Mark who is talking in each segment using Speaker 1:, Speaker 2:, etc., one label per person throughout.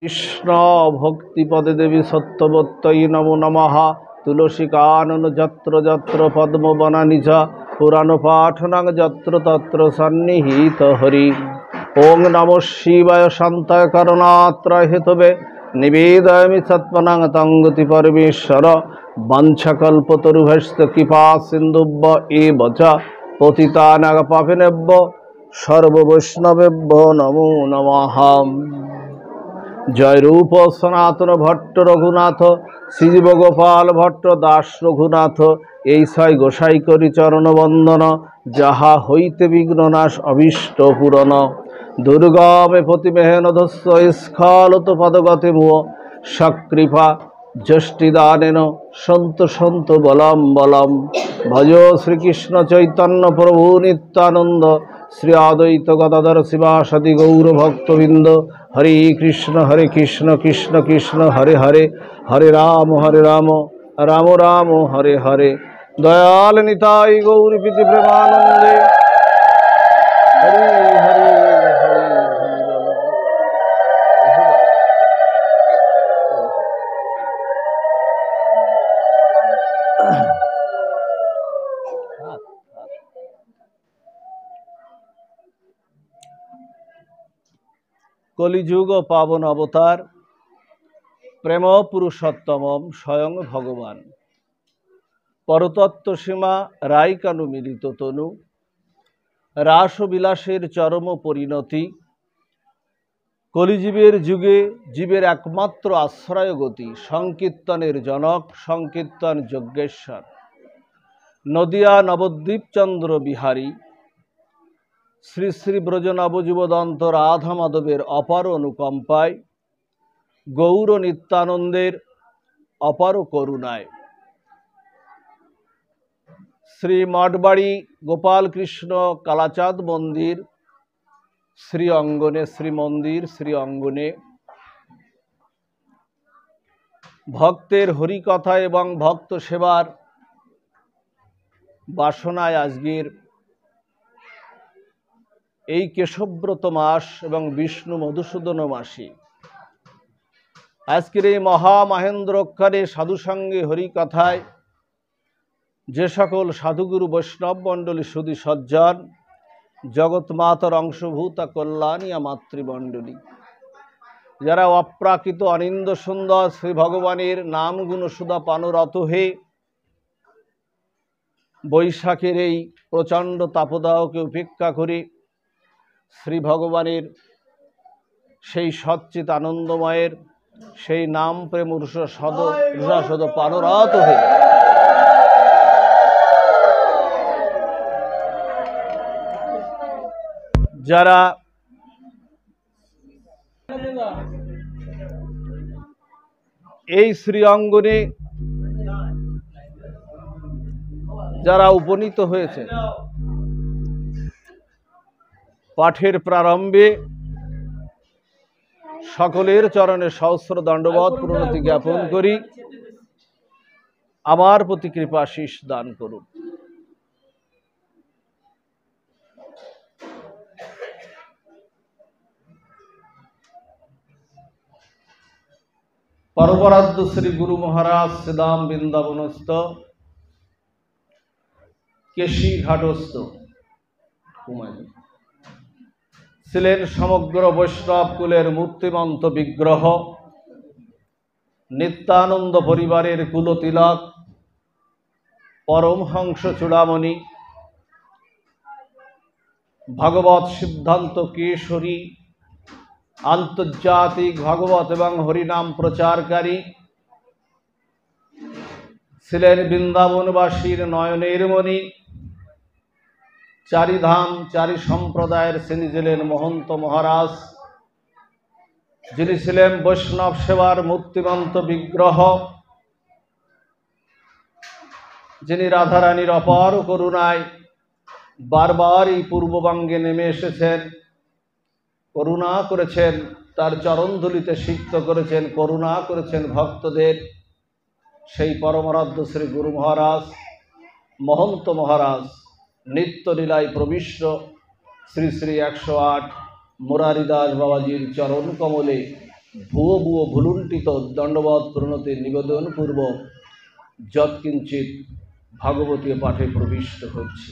Speaker 1: কৃষ্ণ ভক্তিপদে দেবী সত্যবত্যই নমো নমঃ। তুলসী কানন যত্র যত্র পদ্মবনানি চ পুরাণ পাঠনাং যত্র তত্র সন্নিহিত হরি। ওং নমঃ শিবায় শান্তায় করুণাত্রায় হেতবে নিবেদয়ামি সত্মনাং তং গতি পরমেশ্বর। বাঞ্ছাকল্পতরুভ্যশ্চ কৃপা সিন্ধুভ্য এব চ পতিতানাং পাপিনেভ্যো সর্ববৈষ্ণবেভ্যো নমো নমঃ। জয় রূপ সনাতন ভট্ট রঘুনাথ, শ্রীজীব গোপাল ভট্ট দাস রঘুনাথ। এই ছয় গোসাই করি চরণ বন্দন, যাহা হইতে বিঘ্ননাশ অভীষ্ট পূরণ। দুর্গমে প্রতিমেহনধস্য স্খলত পদগতে মুহ, সকৃপা যষ্টিদানেন সন্ত সন্ত বলম বলম। ভজ শ্রীকৃষ্ণ চৈতন্য প্রভু নিত্যানন্দ, শ্রী অদ্বৈত গদাধর শিবাসাদি গৌর ভক্তবৃন্দ। হরে কৃষ্ণ কৃষ্ণ কৃষ্ণ হরে হরে, হরে রাম রাম রাম হরে হরে। দয়াল নিতাই গৌর প্রীতি প্রেমানন্দে হরে হরে হরে হরে। কলিযুগ পাবন অবতার প্রেম পুরুষোত্তমম স্বয়ং ভগবান। পরতত্ত্ব সীমা রাইকানু মিলিত তনু, রাসবিলাসের চরম পরিণতি। কলিজীবের যুগে জীবের একমাত্র আশ্রয় গতি, সংকীর্তনের জনক সংকীর্তন যজ্ঞেশ্বর। নদিয়া নবদ্বীপচন্দ্র বিহারী শ্রী শ্রী ব্রজ নবযুবদন্ত রাধা মাধবের অপার অনুকম্পায়, গৌর নিত্যানন্দের অপার করুণায়, শ্রী মঠবাড়ি গোপালকৃষ্ণ কালাচাঁদ মন্দির শ্রী অঙ্গনে, শ্রীমন্দির শ্রী অঙ্গনে ভক্তের হরিকথা এবং ভক্ত সেবার বাসনায় আজকের এই কেশব্রত মাস এবং বিষ্ণু মধুসূদন মাসে আজকের এই মহামহেন্দ্রক্ষণে সাধুসঙ্গে হরিকথায় যে সকল সাধুগুরু বৈষ্ণব মণ্ডলী সুধী সজ্জন, জগৎমাতার অংশভূতা কল্যাণীয়া মাতৃমণ্ডলী, যারা অপ্রাকৃত অনিন্দ সুন্দর শ্রী ভগবানের নাম গুণ সুধা পানরত হয়ে বৈশাখের এই প্রচণ্ড তাপদাহকে উপেক্ষা করে শ্রী ভগবানের সেই সচ্চিত আনন্দময়ের সেই নাম প্রেম রসাস্বাদ পানরত হয়ে যারা এই শ্রী অঙ্গনে যারা উপনীত হয়েছে, পাঠের প্রারম্ভে সকলের চরণে সহস্র দণ্ডবৎ প্রণতি জ্ঞাপন করি। আমার প্রতি কৃপাশীষ দান করুন। পরবরাদ্য শ্রী গুরু মহারাজ শ্রীদাম বৃন্দাবনস্থ কেশী ঘাটস্থ ছিলেন সমগ্র বৈষ্ণব কুলের মূর্তিমন্ত বিগ্রহ, নিত্যানন্দ পরিবারের কুলতিলক, পরমহংস চূড়ামণি, ভগবত সিদ্ধান্ত কেশরী, আন্তর্জাতিক ভগবত এবং হরিনাম প্রচারকারী, ছিলেন বৃন্দাবনবাসীর নয়নের মণি, চারিধাম চারি সম্প্রদায়ের তিনি ছিলেন মহন্ত মহারাজ, যিনি ছিলেন বৈষ্ণব সেবার মূর্তিমন্ত বিগ্রহ, যিনি রাধারানীর অপার করুণায় বারবার এই পূর্ববঙ্গে নেমে এসেছেন, করুণা করেছেন, তার চরণধুলিতে সিক্ত করেছেন, করুণা করেছেন ভক্তদের। সেই পরমারাধ্য শ্রী গুরু মহারাজ, মহন্ত মহারাজ নিত্যলীলায় প্রবিষ্ট শ্রী শ্রী 108 মুরারিদাস বাবাজির চরণ কমলে ভুয়ো ভুয়ো ভুলুণ্ঠিত দণ্ডবৎ প্রণতি নিবেদন পূর্বক যৎকিঞ্চিৎ ভাগবতীয় পাঠে প্রবিষ্ট হচ্ছে।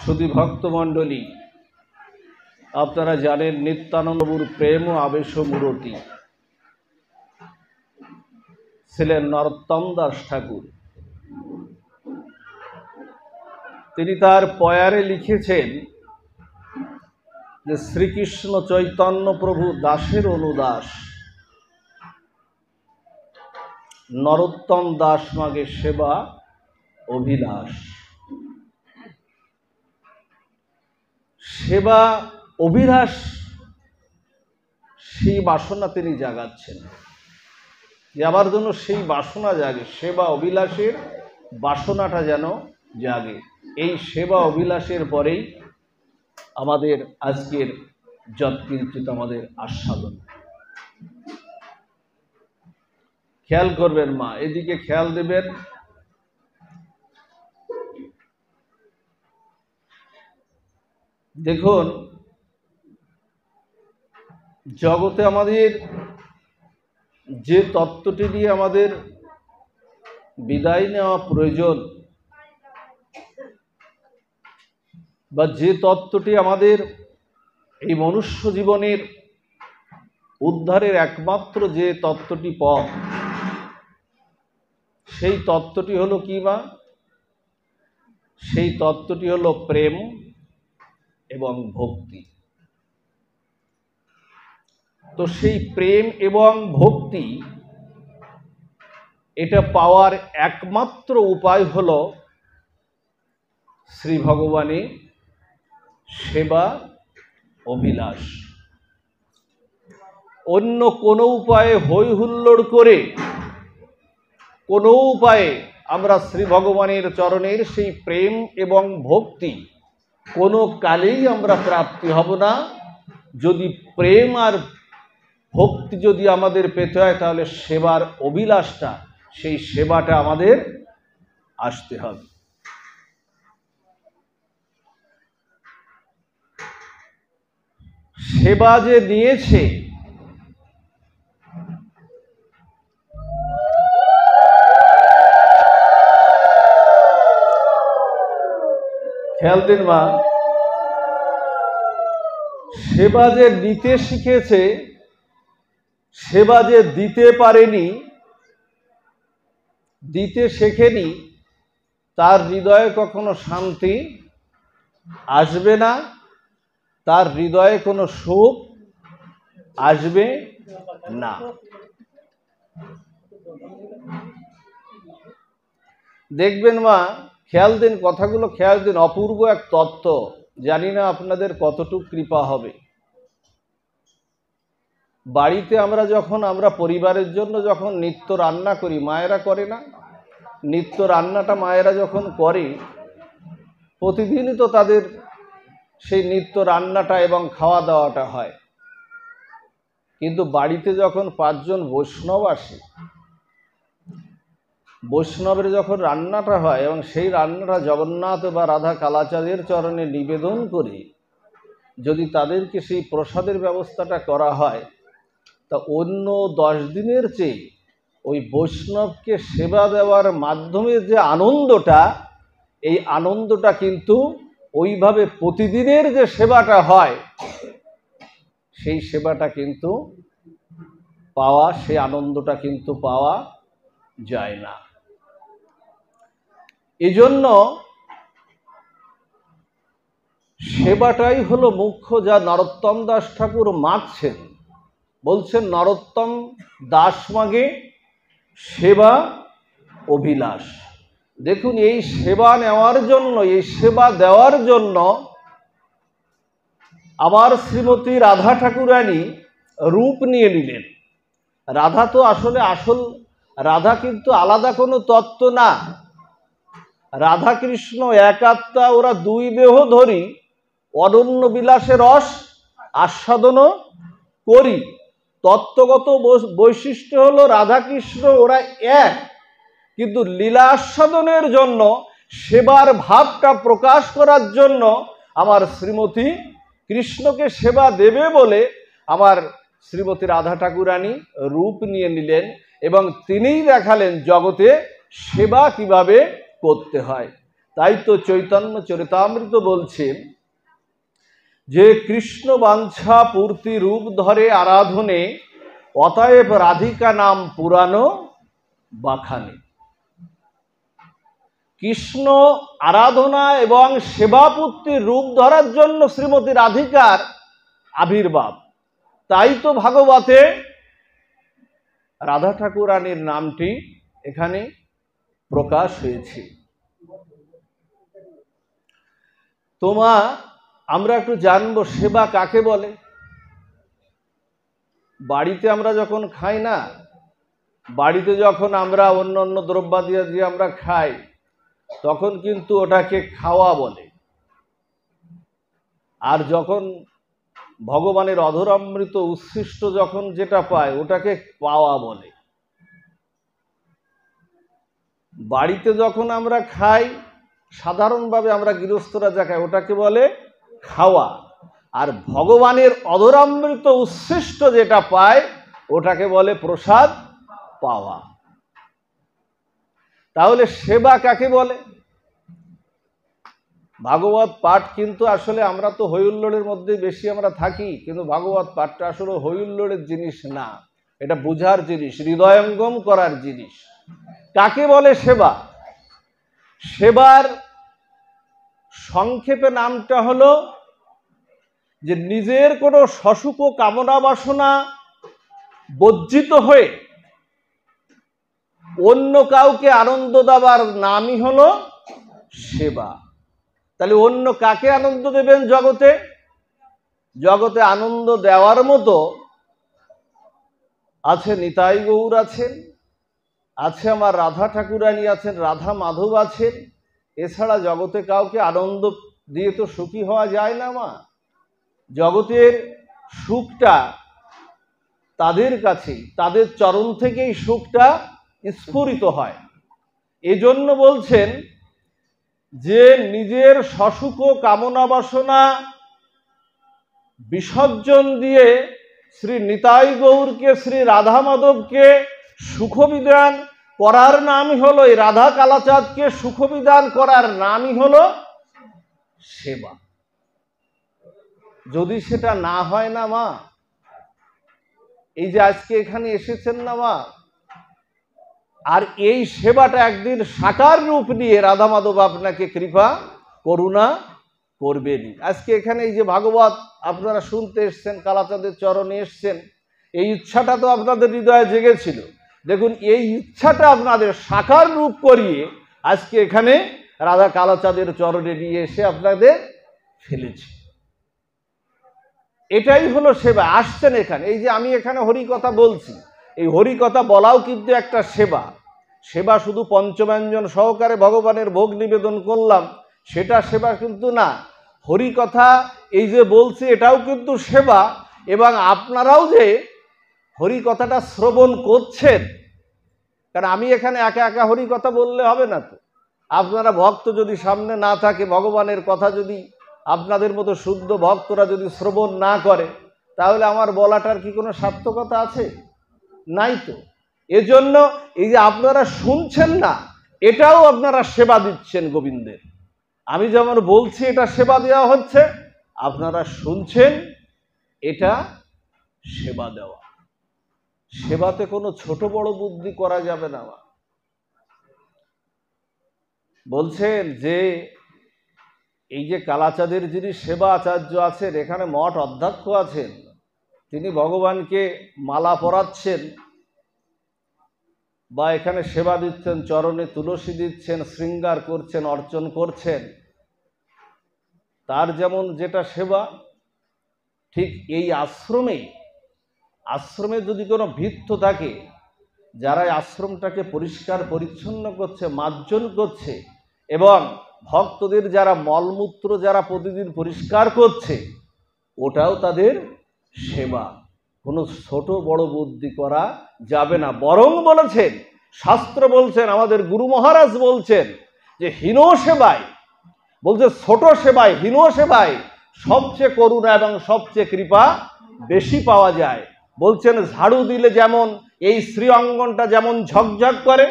Speaker 1: শুধু ভক্তমণ্ডলী, আপনারা জানেন নিত্যানন্দবাবুর প্রেম ও আবেশ মূরতি ছিলেন নরোত্তম দাস ঠাকুর। তিনি তার পয়ারে লিখেছেন যে শ্রীকৃষ্ণ চৈতন্য প্রভু দাসের অনুদাস, নরোত্তম দাস মাগে সেবা অভিলাষ। সেবা অভিলাষ সেই বাসনা তিনি জাগাচ্ছেন, যে আমার জন্য সেই বাসনা জাগে, সেবা অভিলাষের বাসনাটা যেন জাগে। এই সেবা অভিলাষের পরেই আমাদের আজকের যৎকিঞ্চিৎ আমাদের আস্বাদন। খেয়াল করবেন মা, এদিকে খেয়াল দেবেন। দেখুন, জগতে আমাদের যে তত্ত্বটি নিয়ে আমাদের বিদায় নেওয়া প্রয়োজন, বা যে তত্ত্বটি আমাদের এই মনুষ্য জীবনের উদ্ধারের একমাত্র যে তত্ত্বটি পথ, সেই তত্ত্বটি হলো কি মা? সেই তত্ত্বটি হলো প্রেম এবং ভক্তি। তো সেই প্রেম এবং ভক্তি এটা পাওয়ার একমাত্র উপায় হলো শ্রী ভগবানের সেবা অভিলাষ। অন্য কোনো উপায়ে হই হুল্লোড় করে, কোনো উপায়ে আমরা শ্রী ভগবানের চরণের সেই প্রেম এবং ভক্তি কোনো কালেই আমরা প্রাপ্তি হব না। যদি প্রেম আর ভক্তি যদি আমাদের পেতে হয়, তাহলে সেবার অভিলাষটা, সেই সেবাটা আমাদের আসতে হবে। সেবা যে নিয়েছে, খেয়াল দিন মা, সেবা যে নিতে শিখেছে, সেবা যে দিতে পারেনি, দিতে শেখেনি, তার হৃদয়ে কখনো শান্তি আসবে না, তার হৃদয়ে কোনো সুখ আসবে না। দেখবেন মা, খেয়াল দিন, কথাগুলো খেয়াল দিন, অপূর্ব এক তত্ত্ব। জানি না আপনাদের কতটুকু কৃপা হবে। বাড়িতে আমরা পরিবারের জন্য যখন নিত্য রান্না করি, মায়েরা করে না? নিত্য রান্নাটা মায়েরা যখন করে, প্রতিদিনই তো তাদের সেই নিত্য রান্নাটা এবং খাওয়া দাওয়াটা হয়। কিন্তু বাড়িতে যখন 5 জন বৈষ্ণব আসে, বৈষ্ণবের যখন রান্নাটা হয় এবং সেই রান্নাটা জগন্নাথ বা রাধা কালাচাঁদের চরণে নিবেদন করে যদি তাদেরকে সেই প্রসাদের ব্যবস্থাটা করা হয়, তা অন্য 10 দিনের চেয়ে ওই বৈষ্ণবকে সেবা দেওয়ার মাধ্যমে যে আনন্দটা, এই আনন্দটা কিন্তু ওইভাবে প্রতিদিনের যে সেবাটা হয়, সেই সেবাটা কিন্তু পাওয়া, সেই আনন্দটা কিন্তু পাওয়া যায় না। এজন্য সেবাটাই হলো মুখ্য, যা নরোত্তম দাস ঠাকুর মাগছেন। বলছেন নরোত্তম দাস মাগে সেবা অভিলাষ। দেখুন, এই সেবা নেওয়ার জন্য, এই সেবা দেওয়ার জন্য আবার শ্রীমতী রাধা ঠাকুরানী রূপ নিয়ে নিলেন। রাধা তো আসল রাধা কিন্তু আলাদা কোনো তত্ত্ব না। রাধা কৃষ্ণ এক আত্মা, ওরা 2 দেহ ধরি অনন্য বিলাসে রস আস্বাদন করি। তত্ত্বগত বৈশিষ্ট্য হলো রাধা কৃষ্ণ ওরা এক, কিন্তু লীলা আস্বাদনের জন্য সেবার ভাবটা প্রকাশ করার জন্য আমার শ্রীমতী কৃষ্ণকে সেবা দেবে বলে আমার শ্রীমতী রাধা ঠাকুরানী রূপ নিয়ে নিলেন এবং তিনিই দেখালেন জগতে সেবা কিভাবে করতে হয়। তাই তো চৈতন্য চরিতামৃত বলছেন যে কৃষ্ণ বাঞ্ছা পূর্তি রূপ ধরে আরাধনে, অতএব রাধিকা নাম পুরানো বাখানে। কৃষ্ণ আরাধনা এবং সেবাপূর্তির রূপ ধরার জন্য শ্রীমতী রাধিকার আবির্ভাব। তাই তো ভাগবতে রাধা ঠাকুরানীর নামটি এখানে প্রকাশ হয়েছে। আমরা একটু জানবো সেবা কাকে বলে। বাড়িতে আমরা যখন খাই না, বাড়িতে যখন আমরা অন্য অন্য দ্রব্যাদি দিয়ে আমরা খাই, তখন কিন্তু ওটাকে খাওয়া বলে। আর যখন ভগবানের অধরামৃত উচ্ছিষ্ট যখন যেটা পায় ওটাকে পাওয়া বলে। বাড়িতে যখন আমরা খাই, সাধারণভাবে আমরা গৃহস্থরা যা খাই ওটাকে বলে খাওয়া, আর ভগবানের অধরামৃত উচ্ছিষ্ট যেটা পায় ওটাকে বলে প্রসাদ পাওয়া। তাহলে সেবা কাকে বলে? ভাগবত পাঠ কিন্তু আসলে আমরা তো হইহুল্লোড়ের মধ্যে বেশি আমরা থাকি, কিন্তু ভাগবত পাঠটা আসলে হইহুল্লোড়ের জিনিস না, এটা বুঝার জিনিস, হৃদয়ঙ্গম করার জিনিস। কাকে বলে সেবা? সেবার সংক্ষেপে নামটা হলো যে নিজের কোনো সসুখ কামনা বাসনা বর্জিত হয়ে অন্য কাউকে আনন্দ দেওয়ার নামই হলো সেবা। তাহলে অন্য কাকে আনন্দ দেবেন? জগতে জগতে আনন্দ দেওয়ার মতো আছে নিতাই গৌর আছেন, আছে আমার রাধা ঠাকুরানী আছেন, রাধা মাধব আছেন। এছাড়া জগতে কাউকে আনন্দ দিয়ে তো সুখী হওয়া যায় না মা। জগতের সুখটা তাদের কাছেই, তাদের চরণ থেকেই সুখটা স্ফুরিত হয়। এজন্য বলছেন যে নিজের সসুখ কামনা বাসনা বিসর্জন দিয়ে শ্রী নিতাই গৌরকে, শ্রী রাধা মাধবকে সুখবিধান করার নামই হলো, এই রাধা কালাচাঁদকে সুখবিধান করার নামই হলো সেবা। যদি সেটা না হয় না মা, এই যে আজকে এখানে এসেছেন না মা, আর এই সেবাটা একদিন সাকার রূপ নিয়ে রাধা মাধব আপনাকে কৃপা করুণা করবেন। আজকে এখানে এই যে ভাগবত আপনারা শুনতে এসছেন, কালাচাঁদের চরণে এসছেন, এই ইচ্ছাটা তো আপনাদের হৃদয়ে জেগেছিল। দেখুন এই ইচ্ছাটা আপনাদের সাকার রূপ করিয়ে আজকে এখানে রাধা কালাচাঁদের চরণে নিয়ে এসে আপনাদের ফেলেছে। এটাই হলো সেবা। আসছেন এখানে, এই যে আমি এখানে হরি কথা বলছি, এই হরি কথা বলাও কিন্তু একটা সেবা। সেবা শুধু পঞ্চব্যঞ্জন সহকারে ভগবানের ভোগ নিবেদন করলাম সেটা সেবা কিন্তু না। হরি কথা এই যে বলছি এটাও কিন্তু সেবা। এবং আপনারাও যে হরি কথাটা শ্রবণ করছেন, কারণ আমি এখানে একা একা হরি কথা বললে হবে না তো। আপনারা ভক্ত যদি সামনে না থাকে, ভগবানের কথা যদি আপনাদের মতো শুদ্ধ ভক্তরা যদি শ্রবণ না করে, তাহলে আমার বলাটার কি কোনো সার্থকতা আছে? নাই তো। এজন্য এই যে আপনারা শুনছেন না, এটাও আপনারা সেবা দিচ্ছেন গোবিন্দের। আমি যেমন বলছি এটা সেবা দেওয়া হচ্ছে, আপনারা শুনছেন, এটা সেবা দেওয়া। সেবাতে কোনো ছোট বড় বুদ্ধি করা যাবে না। বলছেন যে এই যে কালাচাঁদের যিনি সেবা আচার্য আছেন, এখানে মঠ অধ্যক্ষ আছেন, তিনি ভগবানকে মালা পরাচ্ছেন বা এখানে সেবা দিচ্ছেন, চরণে তুলসী দিচ্ছেন, শৃঙ্গার করছেন, অর্চন করছেন। তার যেমন যেটা সেবা, ঠিক এই আশ্রমে যদি কোনো ভিত্ত থাকে, যারা আশ্রমটাকে পরিষ্কার পরিচ্ছন্ন করছে, মার্জন করছে, এবং ভক্তদের যারা মলমূত্র যারা প্রতিদিন পরিষ্কার করছে, ওটাও তাদের সেবা। কোনো ছোট বড় বুদ্ধি করা যাবে না। বরং বলেছেন, শাস্ত্র বলছেন, আমাদের গুরু মহারাজ বলছেন যে হীন সেবায়, বলছে ছোট সেবায়, হীন সেবায় সবচেয়ে করুণা এবং সবচেয়ে কৃপা বেশি পাওয়া যায়। বলছেন ঝাড়ু দিলে যেমন এই শ্রী অঙ্গনটা যেমন ঝকঝক করে,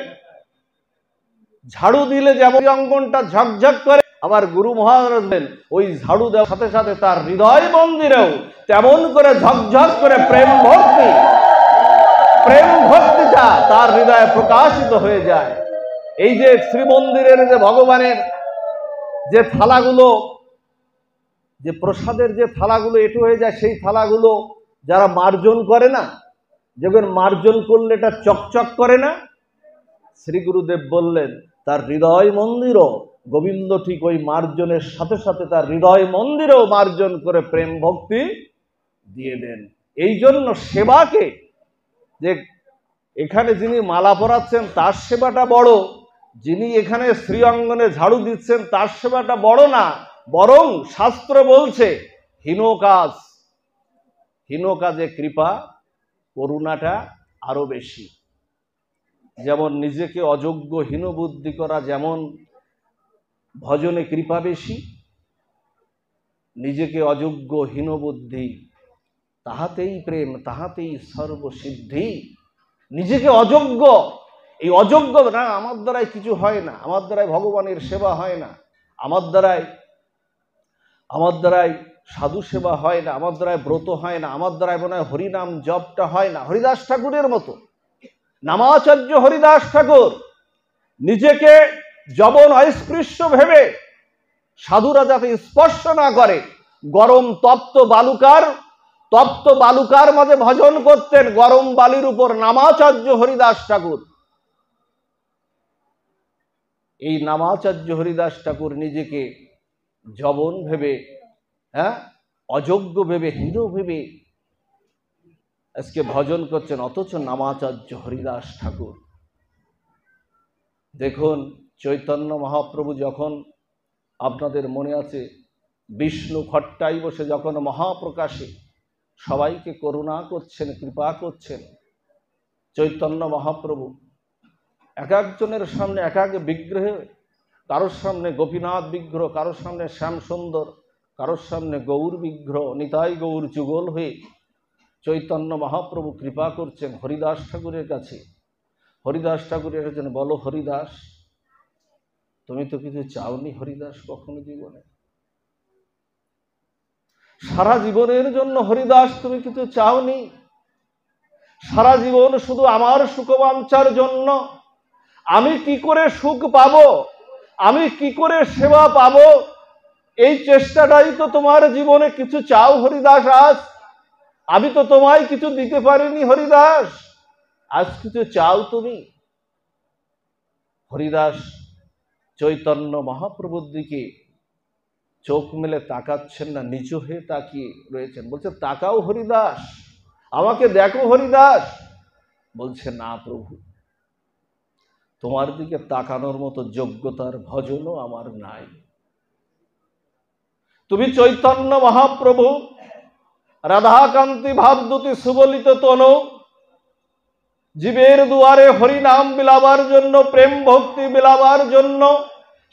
Speaker 1: ঝাড়ু দিলে যেমন অঙ্গনটা ঝকঝক করে, আবার গুরু মহারাজ বলেন ওই ঝাড়ু দেওয়ার সাথে সাথে তার হৃদয় মন্দিরেও তেমন করে ঝকঝক করে প্রেম ভক্তিটা তার হৃদয়ে প্রকাশিত হয়ে যায়। এই যে শ্রীমন্দিরের যে ভগবানের যে থালাগুলো, যে প্রসাদের যে থালাগুলো এটু হয়ে যায়, সেই থালাগুলো যারা মার্জন করে না, যখন মার্জন করলে এটা চকচক করে না, শ্রী গুরুদেব বললেন তার হৃদয় মন্দিরও গোবিন্দ ঠিক ওই মার্জনের সাথে সাথে তার হৃদয় মন্দিরেও মার্জন করে প্রেম ভক্তি দিয়ে দেন। এই জন্য সেবাকে, যে এখানে যিনি মালা পরাচ্ছেন তার সেবাটা বড়, যিনি এখানে শ্রী অঙ্গনে ঝাড়ু দিচ্ছেন তার সেবাটা বড় না, বরং শাস্ত্র বলছে হীন কাজে কৃপা করুণাটা আরো বেশি। যেমন নিজেকে অযোগ্য হীন বুদ্ধি করা যেমন ভজনে কৃপা বেশি, নিজেকে অযোগ্য হীন বুদ্ধি তাহাতেই প্রেম, তাহাতেই সর্বসিদ্ধি। নিজেকে অযোগ্য, এই অযোগ্য না আমার দ্বারাই কিছু হয় না, আমার দ্বারাই ভগবানের সেবা হয় না, আমার দ্বারাই সাধু সেবা হয় না, আমার দ্বারাই ব্রত হয় না, আমার দ্বারাই মনে হয় হরিনাম জপটা হয় না। হরিদাস ঠাকুরের মতো, নামাচার্য হরিদাস ঠাকুর নিজেকে যবন অস্পৃশ্য ভেবে সাধুরা যাতে স্পর্শ না করে গরম তপ্ত বালুকার মাঝে ভজন করতেন, গরম বালির উপর নামাচার্য হরিদাস ঠাকুর। এই নামাচার্য হরিদাস ঠাকুর নিজেকে যবন ভেবে, অযোগ্য ভেবে, হীন ভেবে আজকে ভজন করছেন, অথচ নামাচার্য হরিদাস ঠাকুর। দেখুন চৈতন্য মহাপ্রভু যখন, আপনাদের মনে আছে, বিষ্ণু খট্টায় বসে যখন মহাপ্রকাশে সবাইকে করুণা করছেন, কৃপা করছেন, চৈতন্য মহাপ্রভু এক একজনের সামনে এক এক বিগ্রহে, কারোর সামনে গোপীনাথ বিগ্রহ, কারোর সামনে শ্যাম সুন্দর, কারোর সামনে গৌর বিগ্রহ, নিতাই গৌর যুগল হয়ে চৈতন্য মহাপ্রভু কৃপা করছেন হরিদাস ঠাকুরের কাছে। হরিদাস ঠাকুরের কাছে বলো, হরিদাস তুমি তো কিছু চাওনি হরিদাস কখনো জীবনে, সারা জীবনের জন্য হরিদাস তুমি কিছু চাওনি, সারা জীবন শুধু আমার সুখবাঞ্ছার জন্য, আমি কি করে সুখ পাবো, আমি কি করে সেবা পাবো, এই চেষ্টাটাই তো তোমার জীবনে কিছু চাও হরিদাস। আজ আমি তো তোমায় কিছু দিতে পারিনি হরিদাস, আজ কিছু চাও তুমি। হরিদাস চৈতন্য মহাপ্রভুর দিকে চোখ মেলে তাকাচ্ছেন না, নিচু হয়ে তাকিয়ে রয়েছেন। বলছে তাকাও হরিদাস, আমাকে দেখো হরিদাস। বলছে না প্রভু, তোমার দিকে তাকানোর মতো যোগ্যতার ভজনও আমার নাই। তুমি চৈতন্য মহাপ্রভু, রাধাকান্তি ভাবদূতি সুবলিত তনু, জীবের দুয়ারে হরিনাম বিলাবার জন্য, প্রেম ভক্তি বিলাবার জন্য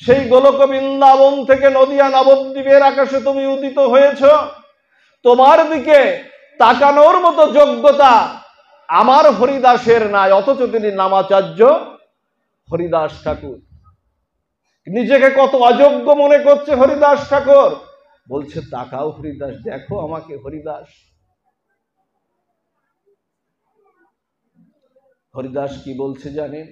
Speaker 1: সেই গোলক বৃন্দাবন থেকে নদিয়া নবদ্বীপের আকাশে তুমি উদিত হয়েছ। তোমার দিকে তাকানোর মতো যোগ্যতা আমার হরিদাসের নাই, অথচ তিনি নামাচার্য হরিদাস ঠাকুর। নিজেকে কত অযোগ্য মনে করছে হরিদাস ঠাকুর। বলছে তাকাও হরিদাস, দেখো আমাকে হরিদাস। হরিদাস কি বলছে জানেন?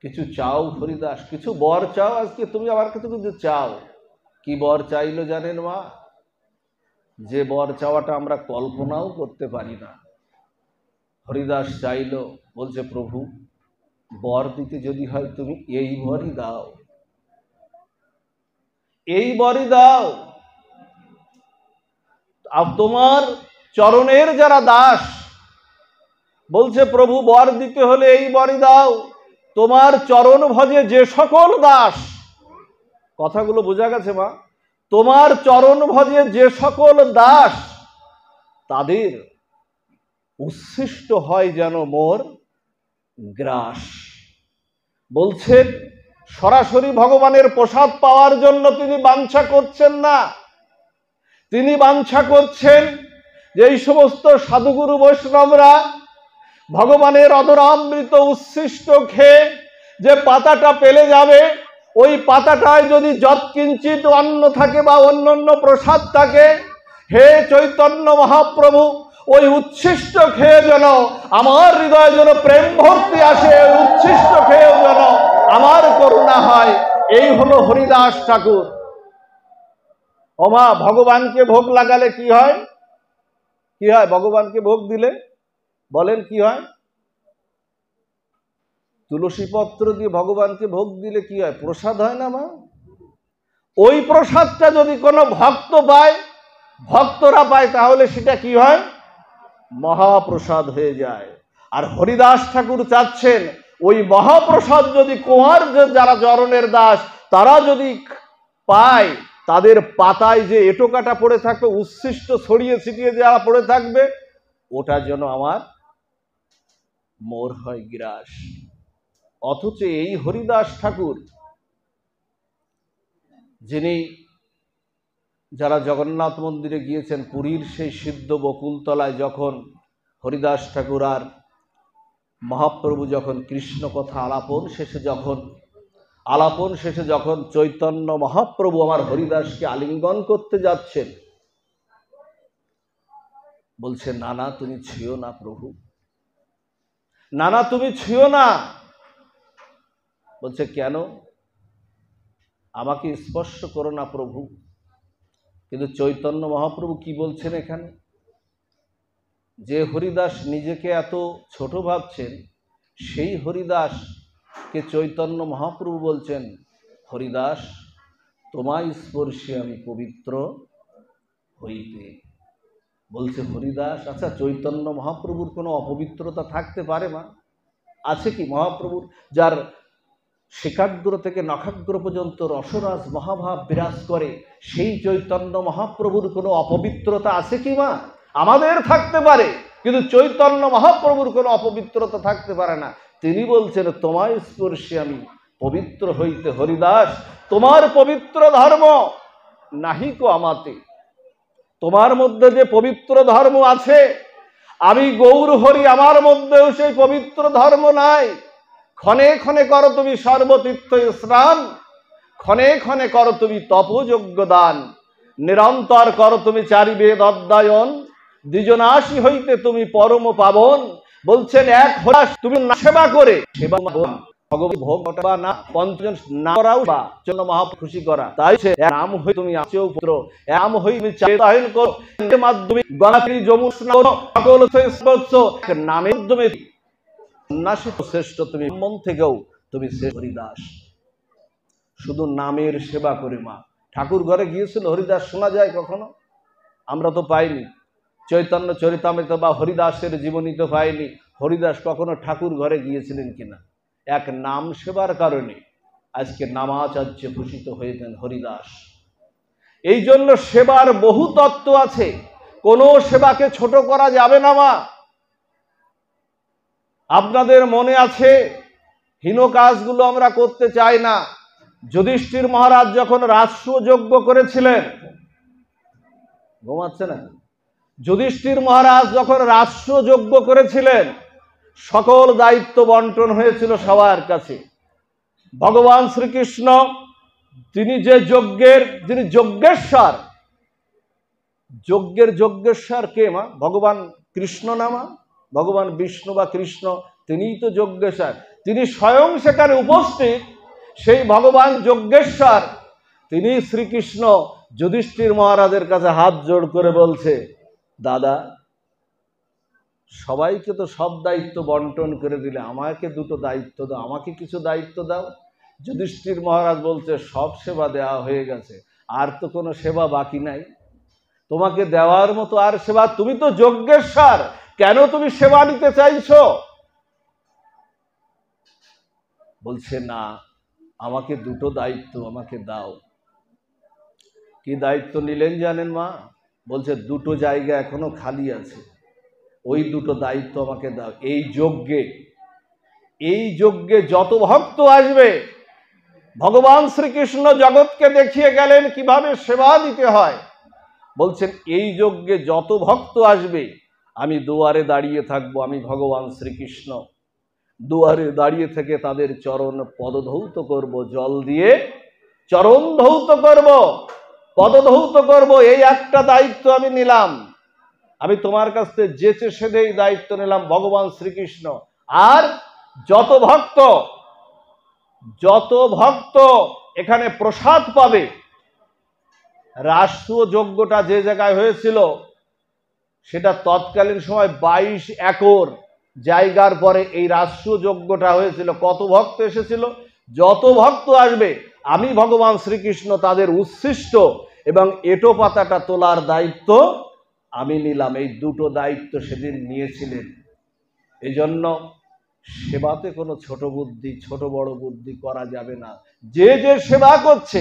Speaker 1: কিছু চাও হরিদাস, কিছু বর চাও, আজকে তুমি আমার কাছে কিছু চাও। কি বর চাইলো জানেন মা? যে বর চাওয়াটা আমরা কল্পনাও করতে পারি না। হরিদাস চাইলো, বলছে প্রভু বর দিতে যদি হয় তুমি এই বরই দাও, এই বরই দাও। আর তোমার চরণের যারা দাস, বলছে প্রভু বর দিতে হলে এই বরই দাও। তোমার চরণ ভজে যে সকল দাস, কথাগুলো বোঝা গেছে মা? তোমার চরণ ভজে যে সকল দাস, তাদের উচ্ছিষ্ট হয় যেন মোর গ্রাস। বলছেন সরাসরি ভগবানের প্রসাদ পাওয়ার জন্য তিনি বাঞ্ছা করছেন না। তিনি বাঞ্ছা করছেন যে এই সমস্ত সাধুগুরু বৈষ্ণবরা ভগবানের অধরামৃত উচ্ছিষ্ট খেয়ে যে পাতাটা পেলে যাবে, ওই পাতাটায় যদি যৎকিঞ্চিত অন্ন থাকে বা অন্যান্য প্রসাদ থাকে, হে চৈতন্য মহাপ্রভু ওই উচ্ছিষ্ট খেয়ে যেন আমার হৃদয়ে যেন প্রেম ভর্তি আসে, উচ্ছিষ্ট খেয়ে যেন আমার করুণা হয়। এই হলো হরিদাস ঠাকুর। ওমা, ভগবানকে ভোগ লাগালে কি হয়? কি হয় ভগবানকে ভোগ দিলে? বলেন কি হয়? তুলসী পত্র দিয়ে ভগবানকে ভোগ দিলে কি হয়? প্রসাদ হয় না মা? ওই প্রসাদটা যদি কোনো ভক্ত পায়, ভক্তরা পায়, তাহলে সেটা কি হয়? মহাপ্রসাদ হয়ে যায়। আর হরিদাস ঠাকুর চাচ্ছেন ওই মহাপ্রসাদ যদি কুমার যারা চরণের দাস তারা যদি পায়, তাদের পাতায় যে এটো কাটা পড়ে থাকবে, উচ্ছিষ্ট ছড়িয়ে ছিটিয়ে যারা পড়ে থাকবে, ওটা যেন আমার মোর হয় গ্রাস। অথচ এই হরিদাস ঠাকুর, যিনি যারা জগন্নাথ মন্দিরে গিয়েছেন, পুরীর সেই সিদ্ধ বকুলতলায় যখন হরিদাস ঠাকুর আর মহাপ্রভু যখন কৃষ্ণ কথা আলাপন শেষে যখন চৈতন্য মহাপ্রভু আমার হরিদাসকে আলিঙ্গন করতে যাচ্ছেন, বলছে না না তুমি ছুঁয়ো না প্রভু, না না তুমি ছুঁয়ো না। বলছে কেন? আমাকে স্পর্শ করো না প্রভু। কিন্তু চৈতন্য মহাপ্রভু কি বলছেন এখানে? যে হরিদাস নিজেকে এত ছোট ভাবছেন, সেই হরিদাসকে চৈতন্য মহাপ্রভু বলছেন, হরিদাস তোমায় স্পর্শে আমি পবিত্র হইতে। বলছে হরিদাস, আচ্ছা চৈতন্য মহাপ্রভুর কোনো অপবিত্রতা থাকতে পারে মা? আছে কি? মহাপ্রভুর যার শিকাগ্র থেকে নখাগ্র পর্যন্ত রসরাজ মহাভাব বিরাজ করে, সেই চৈতন্য মহাপ্রভুর কোনো অপবিত্রতা আছে কি মা? আমাদের থাকতে পারে, কিন্তু চৈতন্য মহাপ্রভুর কোনো অপবিত্রতা থাকতে পারে না। তিনি বলছেন তোমায় স্পর্শে আমি পবিত্র হইতে। হরিদাস, তোমার পবিত্র ধর্ম নাহিকো আমাতে। তোমার মধ্যে যে পবিত্র ধর্ম আছে, আমি গৌর হরি, আমার মধ্যেও সেই পবিত্র ধর্ম নাই। ক্ষণে ক্ষণে করো তুমি সর্বতীর্থ স্নান, ক্ষণে ক্ষণে করো তুমি তপযোগ্য দান, নিরন্তর করো তুমি চারি বেদ অধ্যয়ন, দ্বিজনাশী হইতে তুমি পরম পাবন। বলছেন এক হরিদাস তুমি সেবা করে, সেবা ভোগ বা না পঞ্চজন না করাও বা জন্য মহা খুশি করা, তাই নাম হই তুমি আছেও পুত্র, নাম হই তুমি চারিতায়ন করো, মাধ্যমে গণাত্রী যমুনা সকল নামের মাধ্যমে সন্ন্যাসী শ্রেষ্ঠ তুমি, মন থেকেও তুমি শ্রেষ্ঠ হরিদাস। শুধু নামের সেবা করে মা। ঠাকুর ঘরে গিয়েছিল হরিদাস, শোনা যায় কখনো? আমরা তো পাইনি। চৈতন্য চরিতামৃত বা হরিদাসের জীবনী তো পাইনি। হরিদাস কখনো ঠাকুর ঘরে গিয়েছিলেন কিনা? এক নাম সেবার কারণে আজকে নামাচার্যে ভূষিত হয়েছেন হরিদাস। এই জন্য সেবার বহু তত্ত্ব আছে, কোনো সেবাকে ছোট করা যাবে না মা। আপনাদের মনে আছে, হীন কাজগুলো আমরা করতে চাই না। যুধিষ্ঠির মহারাজ যখন রাজস্ব যজ্ঞ করেছিলেন, ঘুমাচ্ছে না? যুধিষ্ঠির মহারাজ যখন রাজস্ব যজ্ঞ করেছিলেন, সকল দায়িত্ব বন্টন হয়েছিল সবার কাছে। ভগবান শ্রীকৃষ্ণ তিনি যে যজ্ঞের, যিনি যজ্ঞেশ্বর, যজ্ঞের যজ্ঞেশ্বর কে মা? ভগবান কৃষ্ণ না মা? ভগবান বিষ্ণু বা কৃষ্ণ, তিনিই তো যজ্ঞেশ্বর। তিনি স্বয়ং সেখানে উপস্থিত। সেই ভগবান যজ্ঞেশ্বর তিনি শ্রীকৃষ্ণ যুধিষ্ঠির মহারাজের কাছে হাত জোড় করে বলছে, দাদা সবাইকে তো সব দায়িত্ব বন্টন করে দিলে, আমাকে দুটো দায়িত্ব দাও, আমাকে কিছু দায়িত্ব দাও। যুধিষ্ঠির মহারাজ বলছে, সব সেবা দেওয়া হয়ে গেছে, আর তো কোনো সেবা বাকি নাই, তোমাকে দেওয়ার মতো আর সেবা, তুমি তো যজ্ঞেশ্বর, কেন তুমি সেবা নিতে চাইছো? বলছে না, আমাকে দুটো দায়িত্ব আমাকে দাও। কি দায়িত্ব নিলেন জানেন মা? বলছে দুটো জায়গা এখনো খালি আছে, ওই দুটো দায়িত্ব আমাকে দাও। এই যজ্ঞে যত ভক্ত আসবে ভগবান শ্রীকৃষ্ণ জগৎকে দেখিয়ে গেলেন কিভাবে সেবা দিতে হয়। বলছেন এই যজ্ঞে যত ভক্ত আসবে আমি দুয়ারে দাঁড়িয়ে থাকবো, আমি ভগবান শ্রীকৃষ্ণ দুয়ারে দাঁড়িয়ে থেকে তাদের চরণ পদধৌত করব, জল দিয়ে চরণ ধৌত করব, পদধৌত করব। এই একটা দায়িত্ব আমি নিলাম, আমি তোমার কাছ থেকে যেচে সেদেই দায়িত্ব নিলাম ভগবান শ্রীকৃষ্ণ। আর যত ভক্ত এখানে প্রসাদ পাবে, রাষ্ট্রীয় যজ্ঞটা যে জায়গায় হয়েছিল সেটা তৎকালীন সময় 22 একর জায়গার পরে এই রাষ্ট্রীয় যজ্ঞটা হয়েছিল। কত ভক্ত এসেছিল? যত ভক্ত আসবে আমি ভগবান শ্রীকৃষ্ণ তাদের উচ্ছিষ্ট এবং এঁটো পাতাটা তোলার দায়িত্ব আমি নিলাম। এই দুটো দায়িত্ব সেদিন নিয়েছিলেন। এই জন্য সেবাতে কোনো ছোট বুদ্ধি, ছোট বড় বুদ্ধি করা যাবে না। যে যে সেবা করছে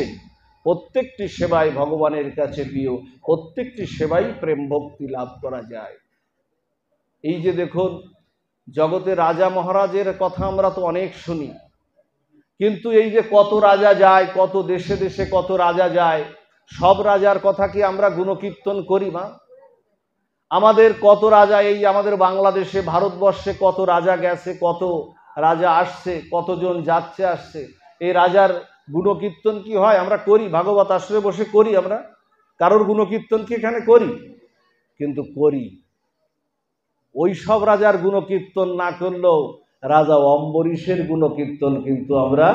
Speaker 1: প্রত্যেকটি সেবাই ভগবানের কাছে প্রিয়, প্রত্যেকটি সেবাই প্রেম ভক্তি লাভ করা যায়। এই যে দেখুন, জগতে রাজা মহারাজের কথা আমরা তো অনেক শুনি, কিন্তু এই যে কত রাজা যায়, কত দেশে দেশে কত রাজা যায়, সব রাজার কথা কি আমরা গুণকীর্তন করি? মা, আমাদের কত রাজা, এই আমাদের বাংলাদেশে ভারতবর্ষে কত রাজা গেছে, কত রাজা আসছে, কতজন যাচ্ছে আসছে, এই রাজার গুণকীর্তন কি হয়? আমরা করি, ভাগবত আশ্রমে বসে করি, আমরা কারোর গুণকীর্তন কি এখানে করি? কিন্তু করি। ওই সব রাজার গুণকীর্তন না করলেও রাজা অম্বরীশের গুণকীর্তন কিন্তু আমরা,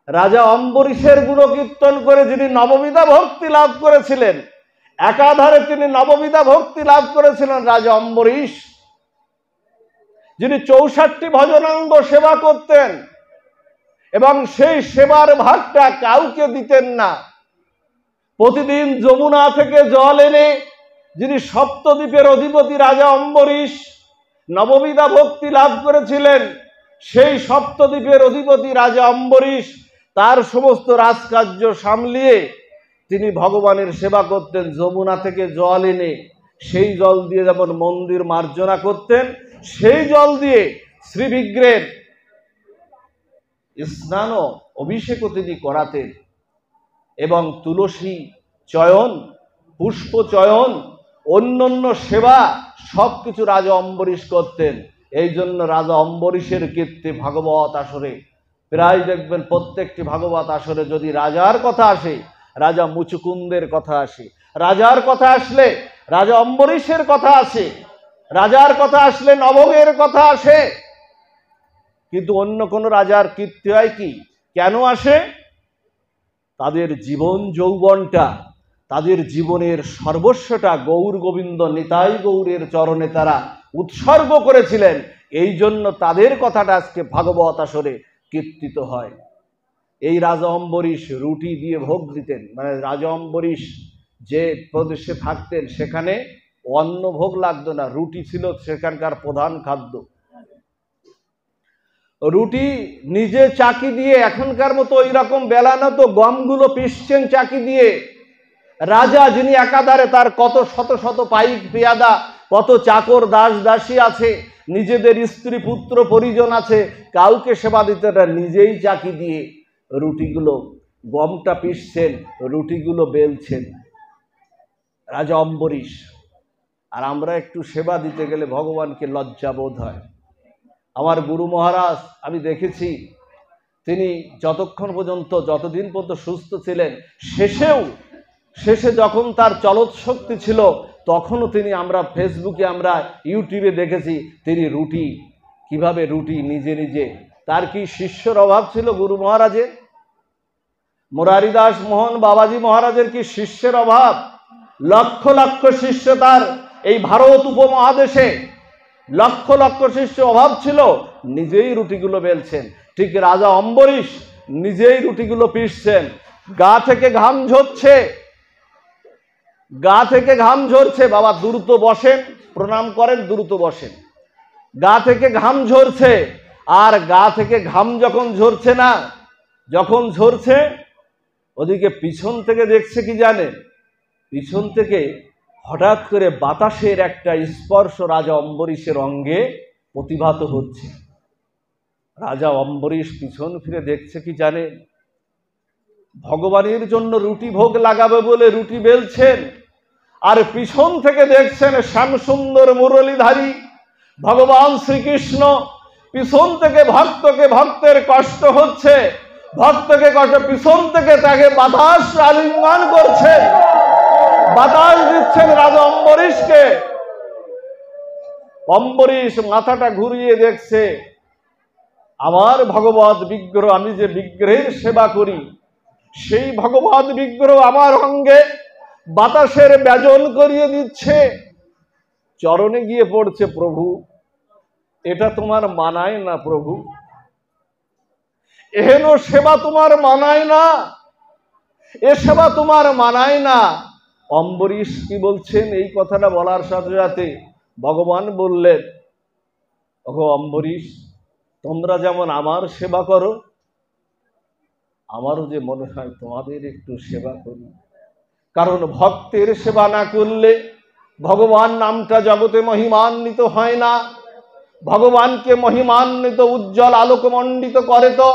Speaker 1: রাজা অম্বরীশের গুণকীর্তন করে যিনি নববিধা ভক্তি লাভ করেছিলেন, একাধারে তিনি নববিধা ভক্তি লাভ করেছিলেন রাজা অম্বরীশ, যিনি 64 ভজনাঙ্গ সেবা করতেন এবং সেই সেবার ভাগটা কাউকে দিতেন না। প্রতিদিন যমুনা থেকে জল এনে যিনি সপ্তদ্বীপের অধিপতি রাজা অম্বরীশ নববিধা ভক্তি লাভ করেছিলেন, সেই সপ্তদ্বীপের অধিপতি রাজা অম্বরীশ তার সমস্ত রাজকার্য সামলিয়ে তিনি ভগবানের সেবা করতেন। যমুনা থেকে জল এনে সেই জল দিয়ে যেমন মন্দির মার্জনা করতেন, সেই জল দিয়ে শ্রীবিগ্রহের স্নান অভিষেকও তিনি করাতেন এবং তুলসী চয়ন, পুষ্প চয়ন, অন্যান্য সেবা সবকিছু রাজা অম্বরীশ করতেন। এই জন্য রাজা অম্বরীশের কীর্তি ভাগবত আসরে প্রায় দেখবেন, প্রত্যেকটি ভাগবত আসরে যদি রাজার কথা আসে, রাজা মুচুকুন্দের কথা আসে, রাজার কথা আসলে রাজা অম্বরীশের কথা আসে, রাজার কথা আসলে নবমের কথা আসে, কিন্তু অন্য কোন রাজার কীর্তি হয় কি? কেন আসে? তাদের জীবন যৌবনটা, তাদের জীবনের সর্বস্বটা গৌর গোবিন্দ নিতাই গৌরের চরণে তারা উৎসর্গ করেছিলেন। এই জন্য তাদের কথাটা আজকে ভাগবত আসরে কীর্তিত হয়। এই রাজা অম্বরীশ রুটি দিয়ে ভোগ দিতেন, মানে রাজা অম্বরীশ যে প্রদেশে থাকতেন সেখানে অন্ন ভোগ লাগতো না, রুটি ছিল সেখানকার প্রধান খাদ্য। রুটি নিজে চাকি দিয়ে, এখনকার মতো ওই রকম বেলা না তো, গমগুলো পিষছেন চাকি দিয়ে। রাজা যিনি একাধারে তার কত শত শত পাইক পেয়াদা, কত চাকর দাস দাসী আছে, নিজেদের স্ত্রী পুত্র পরিজন আছে, কাউকে সেবা দিতে না, নিজেই চাকি দিয়ে রুটিগুলো, গমটা পিষছেন, রুটিগুলো বেলছেন রাজা অম্বরীশ। আর আমরা একটু সেবা দিতে গেলে ভগবানকে লজ্জা বোধ হয়। আমার গুরু মহারাজ আমি দেখেছি, তিনি যতক্ষণ পর্যন্ত, যতদিন পর্যন্ত সুস্থ ছিলেন, শেষে যখন তার চলৎ শক্তি ছিল, তখনও তিনি, আমরা ফেসবুকে, আমরা ইউটিউবে দেখেছি তিনি রুটি, কিভাবে রুটি নিজে নিজে, তার কি শিষ্যর অভাব ছিল গুরু মহারাজের? মুরারিদাস মোহন বাবাজি মহারাজের কি শিষ্যের অভাব? লক্ষ লক্ষ শিষ্য তার এই ভারত উপমহাদেশে, লক্ষ লক্ষ শিষ্য অভাব ছিল, নিজেই রুটিগুলো বেলছেন। ঠিক রাজা অম্বরীশ নিজেই রুটিগুলো পিষছেন। গা থেকে ঘাম ঝরছে, গা থেকে ঘাম ঝরছে, বাবা দ্রুত বসেন, প্রণাম করেন, দ্রুত বসেন। গা থেকে ঘাম ঝরছে, আর গা থেকে ঘাম যখন ঝরছে না, যখন ঝরছে, ওদিকে পিছন থেকে দেখছে কি জানেন? পিছন থেকে হঠাৎ করে বাতাসের একটা স্পর্শ রাজা অম্বরীশের অঙ্গে প্রতিভাত হচ্ছে। রাজা অম্বরীশ পিছন ফিরে দেখছে কি জানে, ভগবানের জন্য রুটি ভোগ লাগাবে বলে রুটি বেলছেন, আর পিছন থেকে দেখছেন শ্যামসুন্দর মুরলীধারী ভগবান শ্রীকৃষ্ণ পিছন থেকে ভক্তের কষ্ট হচ্ছে, ভক্তকে কষ্ট, পিছন থেকে তাকে বাতাস আলিঙ্গন করছে, বাতাস দিচ্ছেন রাজা অম্বরীশকে। অম্বরীশ মাথাটা ঘুরিয়ে দেখছে, আমার ভগবত বিগ্রহ, আমি যে বিগ্রহের সেবা করি সেই ভগবত বিগ্রহ আমার অঙ্গে বাতাসের ব্যজন করিয়ে দিচ্ছে, চরণে গিয়ে পড়ছে, প্রভু এটা তোমার মানায় না, প্রভু এহেন সেবা তোমার মানায় না, এ সেবা তোমার মানায় না। অম্বরীশ কি বলছেন, এই কথাটা বলার সাথে সাথে ভগবান বললেন, ওগো অম্বরীশ, তোমরা যেমন আমার সেবা করো, আমারও যে মনে হয় তোমাদের একটু সেবা করি, কারণ ভক্তের সেবা না করলে ভগবান নামটা জগতে মহিমান্বিত হয় না। ভগবানকে মহিমান্বিত উজ্জ্বল আলোকমণ্ডিত করে তো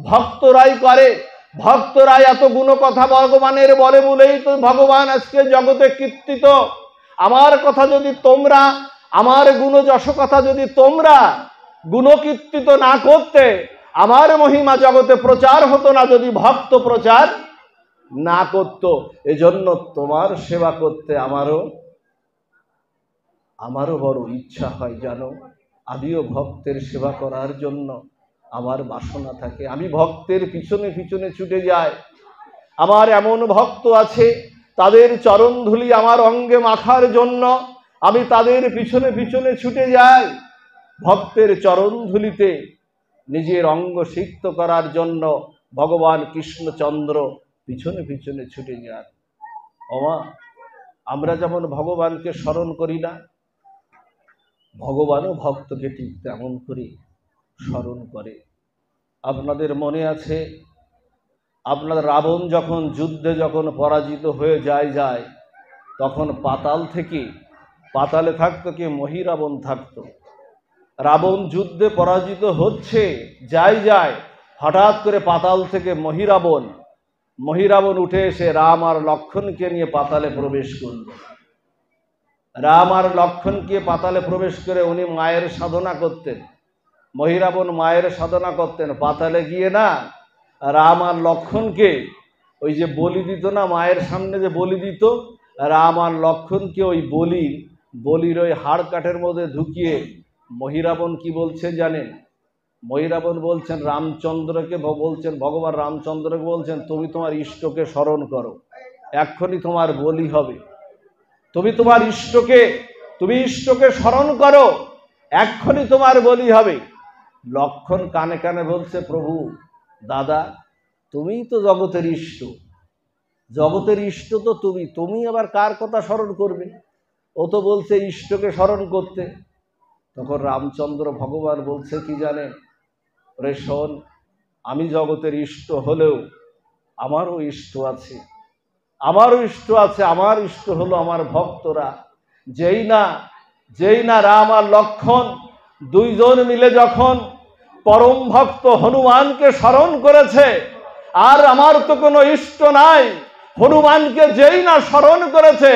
Speaker 1: ভক্তরাই করে, ভক্তরাই এত গুণ কথা ভগবানের বলে বলেই তো ভগবান আজকে জগতে কীর্তিত। আমার কথা যদি তোমরা, আমার গুণ যশ কথা যদি তোমরা গুণকীর্তিত না করতে, আমার মহিমা জগতে প্রচার হতো না, যদি ভক্ত প্রচার না করত। এজন্য তোমার সেবা করতে আমারও বড় ইচ্ছা হয় জানো, আমিও ভক্তের সেবা করার জন্য আমার বাসনা থাকে, আমি ভক্তের পিছনে পিছনে ছুটে যাই। আমার এমন ভক্ত আছে তাদের চরণধুলি আমার অঙ্গে মাখার জন্য আমি তাদের পিছনে পিছনে ছুটে যাই, ভক্তের চরণধুলিতে নিজের অঙ্গ সিক্ত করার জন্য ভগবান কৃষ্ণচন্দ্র পিছনে পিছনে ছুটে যান। ওমা, আমরা যেমন ভগবানকে স্মরণ করি না, ভগবানও ভক্তকে ঠিক তেমন করে স্মরণ করে। আপনাদের মনে আছে, আপনার রাবণ যখন যুদ্ধে যখন পরাজিত হয়ে যায় তখন পাতালে থাকতো কি, মহিরাবণ থাকতো। রাবণ যুদ্ধে পরাজিত হচ্ছে, যায় হঠাৎ করে পাতাল থেকে মহিরাবণ উঠে এসে রাম আর লক্ষ্মণকে নিয়ে পাতালে প্রবেশ করল। রাম আর লক্ষ্মণকে পাতালে প্রবেশ করে উনি মায়ের সাধনা করতেন, মহিরাবণ মায়ের সাধনা করতেন। পাতালে গিয়ে না রাম আর লক্ষ্মণকে ওই যে বলি দিত না, মায়ের সামনে যে বলি দিত, রাম আর লক্ষ্মণকে ওই বলির ওই হাড় কাঠের মধ্যে ঢুকিয়ে মহিরাবণ কি বলছেন জানেন? মহিরাবণ বলছেন রামচন্দ্রকে, বলছেন ভগবান রামচন্দ্রকে বলছেন, তুমি তোমার ইষ্টকে স্মরণ করো, এক্ষুনি তোমার বলি হবে। তুমি ইষ্টকে স্মরণ করো, এক্ষুনি তোমার বলি হবে। লক্ষ্মণ কানে কানে বলছে, প্রভু দাদা তুমিই তো জগতের ইষ্ট তো তুমি আবার কার কথা স্মরণ করবে? ও তো বলছে ইষ্টকে স্মরণ করতে। তখন রামচন্দ্র ভগবান বলছে কি জানেন, রে শোন, আমি জগতের ইষ্ট হলেও আমারও ইষ্ট আছে, আমার ইষ্ট হলো আমার ভক্তরা। যেই না রাম আর লক্ষ্মণ দুইজন মিলে যখন পরম ভক্ত হনুমানকে স্মরণ করেছে, আর আমার তো কোনো ইষ্ট নাই, হনুমানকে যেই না স্মরণ করেছে,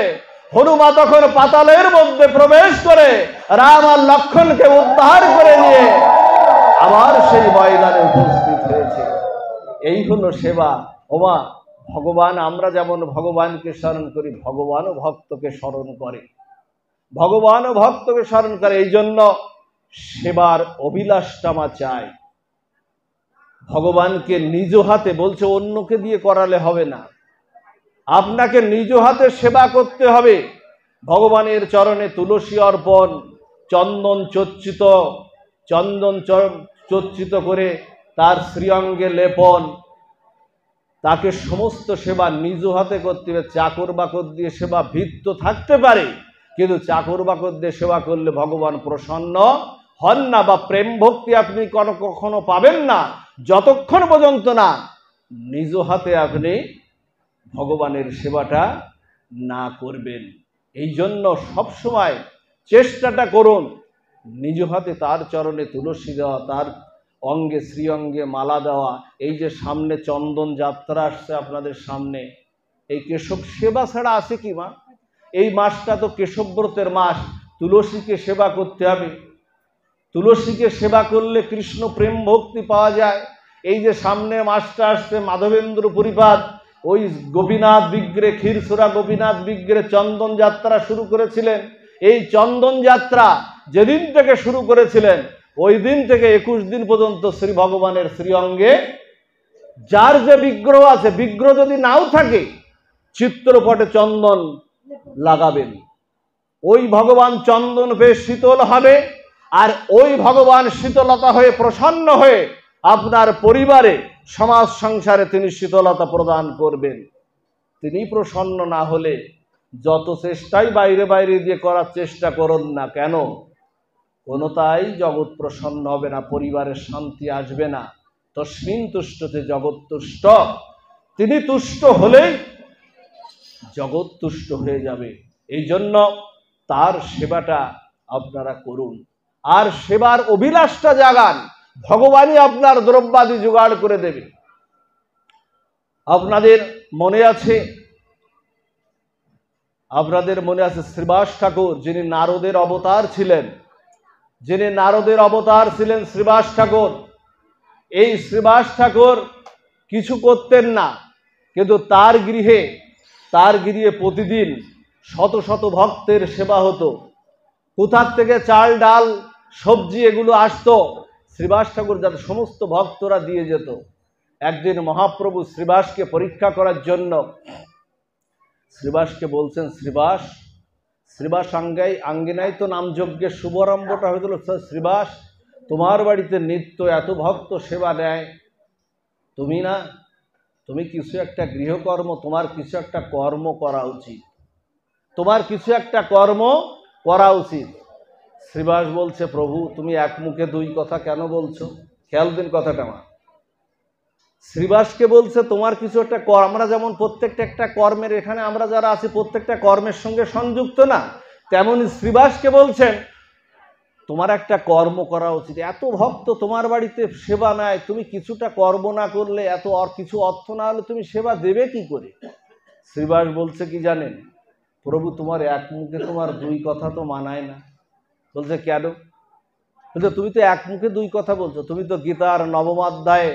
Speaker 1: হনুমা তখন পাতালের মধ্যে প্রবেশ করে রাম আর লক্ষ্মণকে উদ্ধার করে নিয়ে আবার সেই ময়দানে উপস্থিত হয়েছে। এই হলো সেবা। ওমা, ভগবান, আমরা যেমন ভগবানকে স্মরণ করি, ভগবানও ভক্তকে স্মরণ করে, এই জন্য সেবার অভিলাষটা আমার চাই। ভগবানকে নিজ হাতে, বলছে অন্যকে দিয়ে করালে হবে না, আপনাকে নিজ হাতে সেবা করতে হবে। ভগবানের চরণে তুলসী অর্পণ, চন্দন চর্চিত করে তার শ্রীঅঙ্গে লেপন, তাকে সমস্ত সেবা নিজ হাতে করতে হবে। চাকর বাকর দিয়ে সেবা ভিত্ত থাকতে পারে, কিন্তু চাকর বাকর দিয়ে সেবা করলে ভগবান প্রসন্ন হন না, বা প্রেম ভক্তি আপনি কখনো পাবেন না যতক্ষণ পর্যন্ত না নিজ হাতে আপনি ভগবানের সেবাটা না করবেন। এই জন্য সবসময় চেষ্টাটা করুন নিজ হাতে তার চরণে তুলসী দেওয়া, তার অঙ্গে শ্রীঅঙ্গে মালা দেওয়া, এই যে সামনে চন্দন যাত্রা আসছে আপনাদের সামনে, এই কেশব সেবা ছাড়া আছে কি মা? এই মাসটা তো কেশবব্রতের মাস, তুলসীকে সেবা করতে হবে। তুলসীকে সেবা করলে কৃষ্ণ প্রেম ভক্তি পাওয়া যায়। এই যে সামনে মাসটা আসছে মাধবেন্দ্র পরিপাদ, ওই গোপীনাথ বিগ্রে ক্ষীরসোরা গোপীনাথ বিগ্রে চন্দন যাত্রা শুরু করেছিলেন। এই চন্দন যাত্রা যেদিন থেকে শুরু করেছিলেন ওই দিন থেকে 21 দিন পর্যন্ত শ্রী ভগবানের শ্রীঅঙ্গে যার যে বিগ্রহ আছে, বিগ্রহ যদি নাও থাকে চিত্রপটে চন্দন লাগাবেন। ওই ভগবান চন্দন পেয়ে শীতল হবে, আর ওই ভগবান শীতলতা হয়ে প্রসন্ন হয়ে আপনার পরিবারে সমাজ সংসারে তিনি শীতলতা প্রদান করবেন। তিনি প্রসন্ন না হলে যত চেষ্টাই বাইরে বাইরে দিয়ে করার চেষ্টা করুন না কেন, কোনোটাই জগৎ প্রসন্ন হবে না, পরিবারের শান্তি আসবে না। তস্মিন তুষ্টতে জগৎ তুষ্ট, তিনি তুষ্ট হলেই জগৎ তুষ্ট হয়ে যাবে। এই জন্য তার সেবাটা আপনারা করুন, আর সেবার অভিলাষটা জাগান, ভগবানই আপনার দ্রব্যাদি জোগাড় করে দেবে। আপনাদের মনে আছে শ্রীবাস ঠাকুর, যিনি নারদের অবতার ছিলেন, শ্রীবাস ঠাকুর। এই শ্রীবাস ঠাকুর কিছু করতেন না, কিন্তু তার গৃহে প্রতিদিন শত শত ভক্তের সেবা হতো। কোথার থেকে চাল ডাল সবজি এগুলো আসতো, শ্রীবাস ঠাকুর যাতে সমস্ত ভক্তরা দিয়ে যেত। একদিন মহাপ্রভু শ্রীবাসকে পরীক্ষা করার জন্য শ্রীবাসকে বলছেন, শ্রীবাস আঙ্গিনায় তো নামযজ্ঞের শুভারম্ভটা হয়েছিল, শ্রীবাস তোমার বাড়িতে নিত্য এত ভক্ত সেবা নেয়, তুমি কিছু একটা গৃহকর্ম, তোমার কিছু একটা কর্ম করা উচিত। শ্রীবাস বলছে, প্রভু তুমি এক মুখে দুই কথা কেন বলছো? খেয়াল দিন কথাটা মা। শ্রীবাসকে বলছে তোমার কিছু একটা আমরা যেমন প্রত্যেকটা একটা কর্মের, এখানে আমরা যারা আছি প্রত্যেকটা কর্মের সঙ্গে সংযুক্ত না, তেমনি শ্রীবাসকে বলছেন তোমার একটা কর্ম করা উচিত। এত ভক্ত তোমার বাড়িতে সেবা নেয়, তুমি কিছুটা কর্ম না করলে, এত কিছু অর্থ না হলে তুমি সেবা দেবে কি করে? শ্রীবাস বলছে কি জানেন, প্রভু তোমার এক মুখে তোমার দুই কথা তো মানায় না। বলছে কেন? বলছে তুমি তো এক মুখে দুই কথা বলছো, তুমি তো গীতার নবম অধ্যায়ে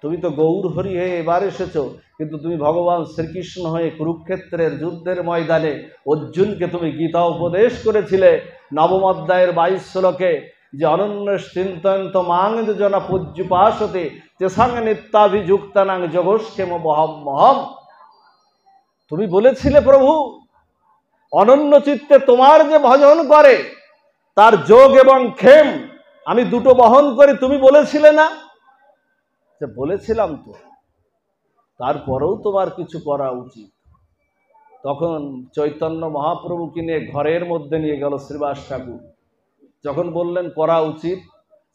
Speaker 1: তুমি তো গৌর হরি হয়ে এবার এসেছো, কিন্তু তুমি ভগবান শ্রীকৃষ্ণ হয়ে কুরুক্ষেত্রের যুদ্ধের ময়দানে অর্জুনকে তুমি গীতা উপদেশ করেছিলে নবম অধ্যায়ের 22 শ্লোকে, যে অনন্য চিন্তয়ন্ত মাং জন পূজ্যুপাসতে তেসাং নিত্যাভিযুক্তানাং যোগস্কেম বহম মহম। তুমি বলেছিলে প্রভু অনন্য চিত্তে তোমার যে ভজন করে তার যোগ এবং ক্ষেম আমি দুটো বহন করি, তুমি বলেছিলে না? বলেছিলাম তো, তারপরেও তোমার কিছু করা উচিত। তখন চৈতন্য মহাপ্রভুকে নিয়ে ঘরের মধ্যে নিয়ে গেল শ্রীবাস ঠাকুর। যখন বললেন করা উচিত,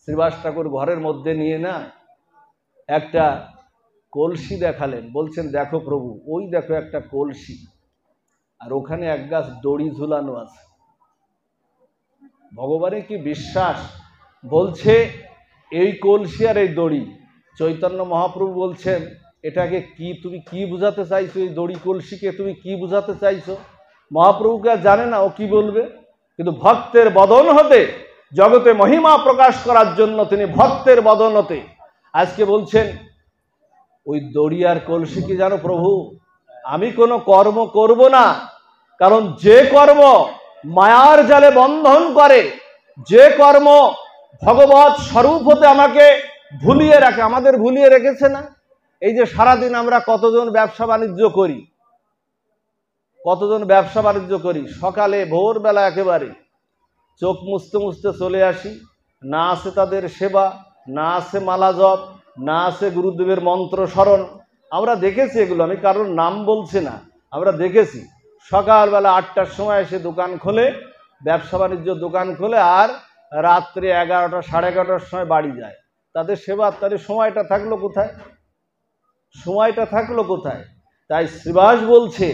Speaker 1: শ্রীবাস ঠাকুর ঘরের মধ্যে নিয়ে না একটা কলসি দেখালেন, বলছেন দেখো প্রভু, ওই দেখো একটা কলসি, আর ওখানে এক গাছ দড়ি ঝুলানো আছে। ভগবানের কি বিশ্বাস! বলছে এই কলসি আর এই দড়ি। চৈতন্য মহাপ্রভু বলছেন এটাকে তুমি কি বুঝাতে চাইছো? এই দড়ি কলসিকে তুমি কি বুঝাতে চাইছো? মহাপ্রভুকে আর জানে না ও কি বলবে, কিন্তু ভক্তের বদন হতে জগতে মহিমা প্রকাশ করার জন্য তিনি ভক্তের বদন হতে আজকে বলছেন ওই দড়ি আর কলসি কি জানো প্রভু, আমি কোনো কর্ম করব না, কারণ যে কর্ম মায়ার জালে বন্ধন করে, যে কর্ম ভগবৎ স্বরূপ হতে আমাকে ভুলিয়ে রাখে, আমাদের ভুলিয়ে রেখেছে না? এই যে সারাদিন আমরা কতজন ব্যবসা বাণিজ্য করি, সকালে ভোরবেলা একেবারে চোখ মুছতে মুছতে চলে আসি, না আছে তাদের সেবা, না আছে মালা জপ, না আছে গুরুদেবের মন্ত্র স্মরণ। আমরা দেখেছি এগুলো, আমি কারোর নাম বলছি না, আমরা দেখেছি সকালবেলা 8টার সময় এসে দোকান খোলে, ব্যবসা বাণিজ্য দোকান খোলে, আর রাত্রে 11টা সাড়ে 11টার সময় বাড়ি যায়। তাদের সেবা, তাদের সময়টা থাকলো কোথায়? তাই শ্রীবাস বলছে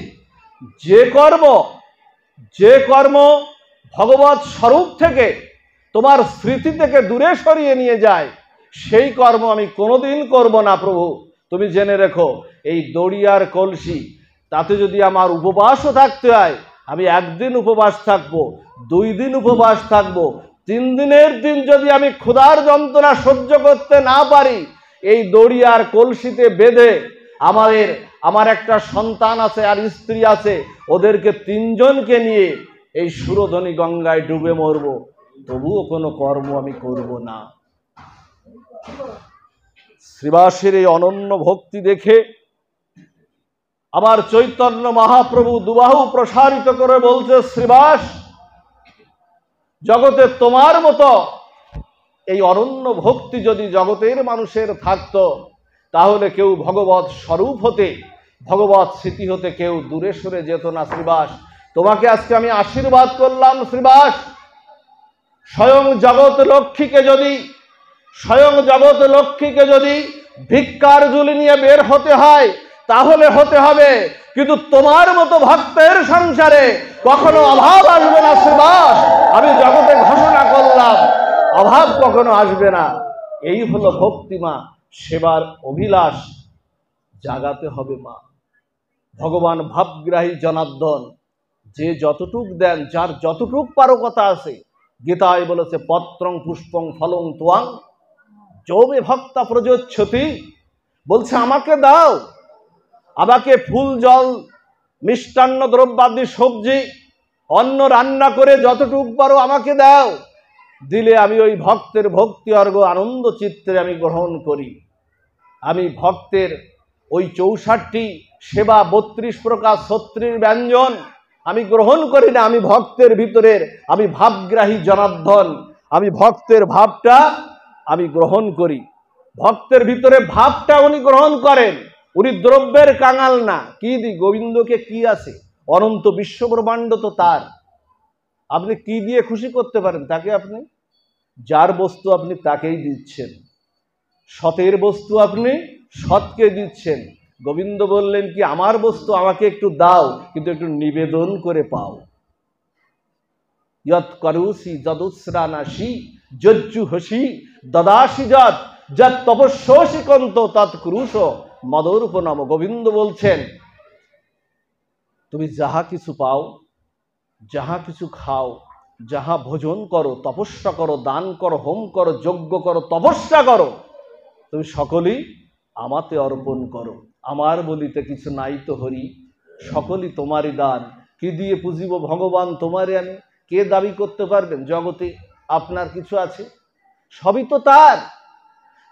Speaker 1: যে কর্ম ভগবৎ স্বরূপ থেকে তোমার স্মৃতি থেকে দূরে সরিয়ে নিয়ে যায়, সেই কর্ম আমি কোনোদিন করব না প্রভু। তুমি জেনে রেখো, এই দড়িয়ার কলসি তাতে যদি আমার উপবাসও থাকতে হয়, আমি একদিন উপবাস থাকবো, 2 দিন উপবাস থাকবো, 3 দিনের দিন যদি আমি ক্ষুধার যন্ত্রণা সহ্য করতে না পারি, এই দড়িয়ার কলসিতে বেঁধে আমার একটা সন্তান আছে আর স্ত্রী আছে, ওদেরকে 3 জনকে নিয়ে এই সুরধনী গঙ্গায় ডুবে মরবো, তবুও কোনো কর্ম আমি করব না। শ্রীবাসের এই অনন্য ভক্তি দেখে আমার চৈতন্য মহাপ্রভু দুবাহু প্রসারিত করে বলছে, শ্রীবাস, জগতে তোমার মতো এই অনন্য ভক্তি যদি জগতের মানুষের থাকতো, তাহলে কেউ ভগবৎ স্বরূপ হতে, ভগবৎ স্মৃতি হতে কেউ দূরে সরে যেত না। শ্রীবাস, তোমাকে আজকে আমি আশীর্বাদ করলাম। শ্রীবাস, স্বয়ং জগৎ লক্ষ্মীকে যদি ভিক্ষার ঝুলি নিয়ে বের হতে হয়, তাহলে হতে হবে, কিন্তু তোমার মতো ভক্তের সংসারে কখনো অভাব আসবে না। শ্রীবাস, আমি জগতে ঘোষণা করলাম, অভাব কখনো আসবে না। এই হলো ভক্তিমা, সেবার অভিলাষ জাগাতে হবে মা। ভগবান ভাবগ্রাহী জনার্দন, যে যতটুক দেন, যার যতটুক পারকতা আছে, গীতায় বলেছে পত্রং পুষ্পং ফলং তোয়াং যৌবে ভক্তা প্রযোচ্ছতি, বলছে আমাকে দাও, আমাকে ফুল জল মিষ্টান্ন দ্রব্যাদি সবজি অন্ন রান্না করে যতটুক পারো আমাকে দাও, দিলে আমি ওই ভক্তের ভক্তি অর্ঘ আনন্দ চিত্তে আমি গ্রহণ করি। আমি ভক্তের ওই 64টি সেবা 32 প্রকার 36 ব্যঞ্জন আমি গ্রহণ করি না। আমি ভক্তের ভিতরের, আমি ভাবগ্রাহী জনার্দন, আমি ভক্তের ভাবটা আমি গ্রহণ করি। ভক্তের ভিতরে ভাবটা উনি গ্রহণ করেন। উনি দ্রব্যের কাঙাল না। কি দি গোবিন্দকে কি আছে? অনন্ত বিশ্বব্রহ্মাণ্ড তো তার। আপনি কি দিয়ে খুশি করতে পারেন তাকে? আপনি যার বস্তু আপনি তাকেই দিচ্ছেন, সতের বস্তু আপনি সৎকে দিচ্ছেন। গোবিন্দ বললেন কি, আমার বস্তু আমাকে একটু দাও, কিন্তু একটু নিবেদন করে পাও। যৎ করুষি যদুশ্রানাসি যজ্জু হসি দদাসি যৎ যৎ তপস্যসি কন্ত তৎ কুরুষ মদরূপনম। গোবিন্দ বলছেন, তুমি যাহা কিছু পাও, যাহা কিছু খাও, যাহা ভোজন করো, তপস্যা করো, দান করো, হোম করো, যজ্ঞ করো, তপস্যা করো, তুমি সকলেই আমাতে অর্পণ করো। আমার বলিতে কিছু নাই তো হরি, সকলই তোমারই দান। কি দিয়ে পুজিব ভগবান তোমারে আনে? কে দাবি করতে পারবেন জগতে আপনার কিছু আছে? সবই তো তার।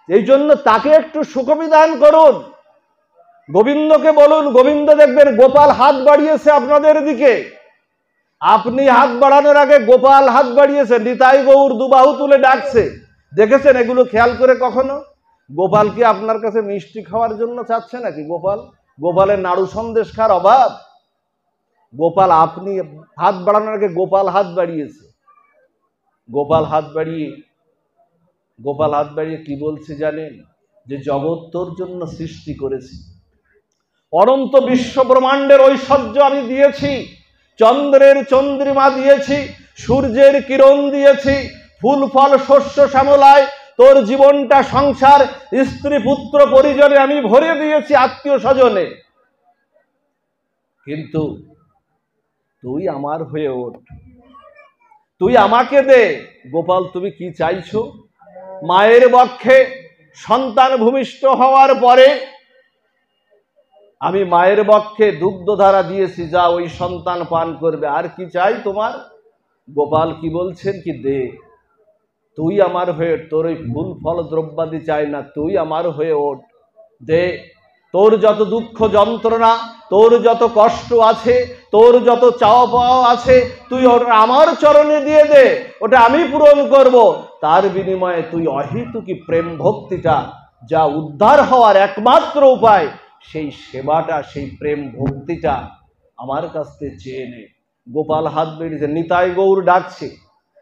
Speaker 1: এই জন্য তাকে একটু সুখবিধান করুন। গোবিন্দকে বলুন, গোবিন্দ দেখবেন গোপাল হাত বাড়িয়েছে আপনাদের দিকে, আপনি হাত বাড়ানোর আগে গোপাল হাত বাড়িয়েছে, নিতাই গৌর দুবাহু তুলে ডাকছে। দেখেছেন এগুলো খেয়াল করে কখনো? গোপাল কি আপনার কাছে মিষ্টি খাওয়ার জন্য চাচ্ছে নাকি? গোপালের নাড়ু সন্দেশ খাওয়ার অভাব? গোপাল, আপনি হাত বাড়ানোর আগে গোপাল হাত বাড়িয়েছে। গোপাল হাত বাড়িয়ে কি বলছে জানেন? যে জগৎ তোর জন্য সৃষ্টি করেছি, অনন্ত বিশ্ব ব্রহ্মাণ্ডের ঐশ্বর্য আমি দিয়েছি, চন্দ্রের চন্দ্রিমা দিয়েছি, সূর্যের কিরণ দিয়েছি, ফুল ফল শস্য শ্যামলায় তোর জীবনটা সংসার স্ত্রী পুত্র পরিজনে আমি ভরে দিয়েছি, আত্মীয় স্বজনে। কিন্তু তুই আমার হয়ে ওঠ, তুই আমাকে দে। গোপাল, তুমি কি চাইছো? মায়ের বক্ষে সন্তান ভূমিষ্ঠ হওয়ার পরে আমি মায়ের বক্ষে দুগ্ধধারা দিয়েছি, যা ওই সন্তান পান করবে। আর কি চাই তোমার? গোপাল কি বলছেন? কি দে, তুই আমার হয়ে, তোর ওই ফুল ফল দ্রব্যাদি চাই না, তুই আমার হয়ে ওঠ, দে। তোর যত দুঃখ যন্ত্রণা, তোর যত কষ্ট আছে, তোর যত চাওয়া পাওয়া আছে, তুই আমার চরণে দিয়ে দে, ওটা আমি পূরণ করব। তার বিনিময়ে তুই অহেতুকি প্রেম ভক্তিটা, যা উদ্ধার হওয়ার একমাত্র উপায়, সেই সেবাটা, সেই প্রেম ভক্তিটা আমার কাছ থেকে চেয়ে নে। গোপাল হাত বেরিয়েছে, নিতাই গৌর ডাকছে,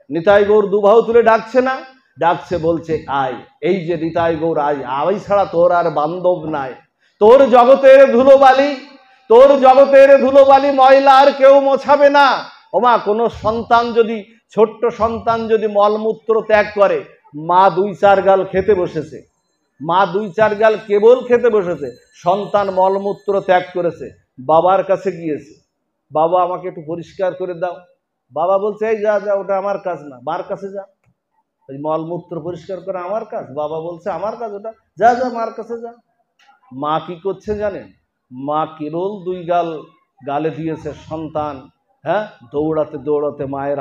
Speaker 1: নিতাই গৌর দুবাহু তুলে ডাকছে না? ডাকছে, বলছে আয়। এই যে নিতাই গৌর, আয় ছাড়া তোর আর বান্ধব নাই। তোর জগতের ধুলোবালি ময়লা আর কেউ মোছাবে না। ওমা, কোনো সন্তান যদি, ছোট্ট সন্তান যদি মলমূত্র ত্যাগ করে, মা 2-4 গাল খেতে বসেছে, মা 2-4 গাল কেবল খেতে বসেছে, সন্তান মলমূত্র ত্যাগ করেছে, বাবার কাছে গিয়েছে, বাবা আমাকে একটু পরিষ্কার করে দাও। বাবা বলছে এই যা যা, ওটা আমার কাজ না, মার কাছে যা। ওই মলমূত্র পরিষ্কার করা আমার কাজ? বাবা বলছে আমার কাজ ওটা, যা যা মার কাছে যা। মা কি করছে জানেন? মা কেবল 2 গাল গালে দিয়েছে, সন্তান দৌড়াতে দৌড়াতে মায়ের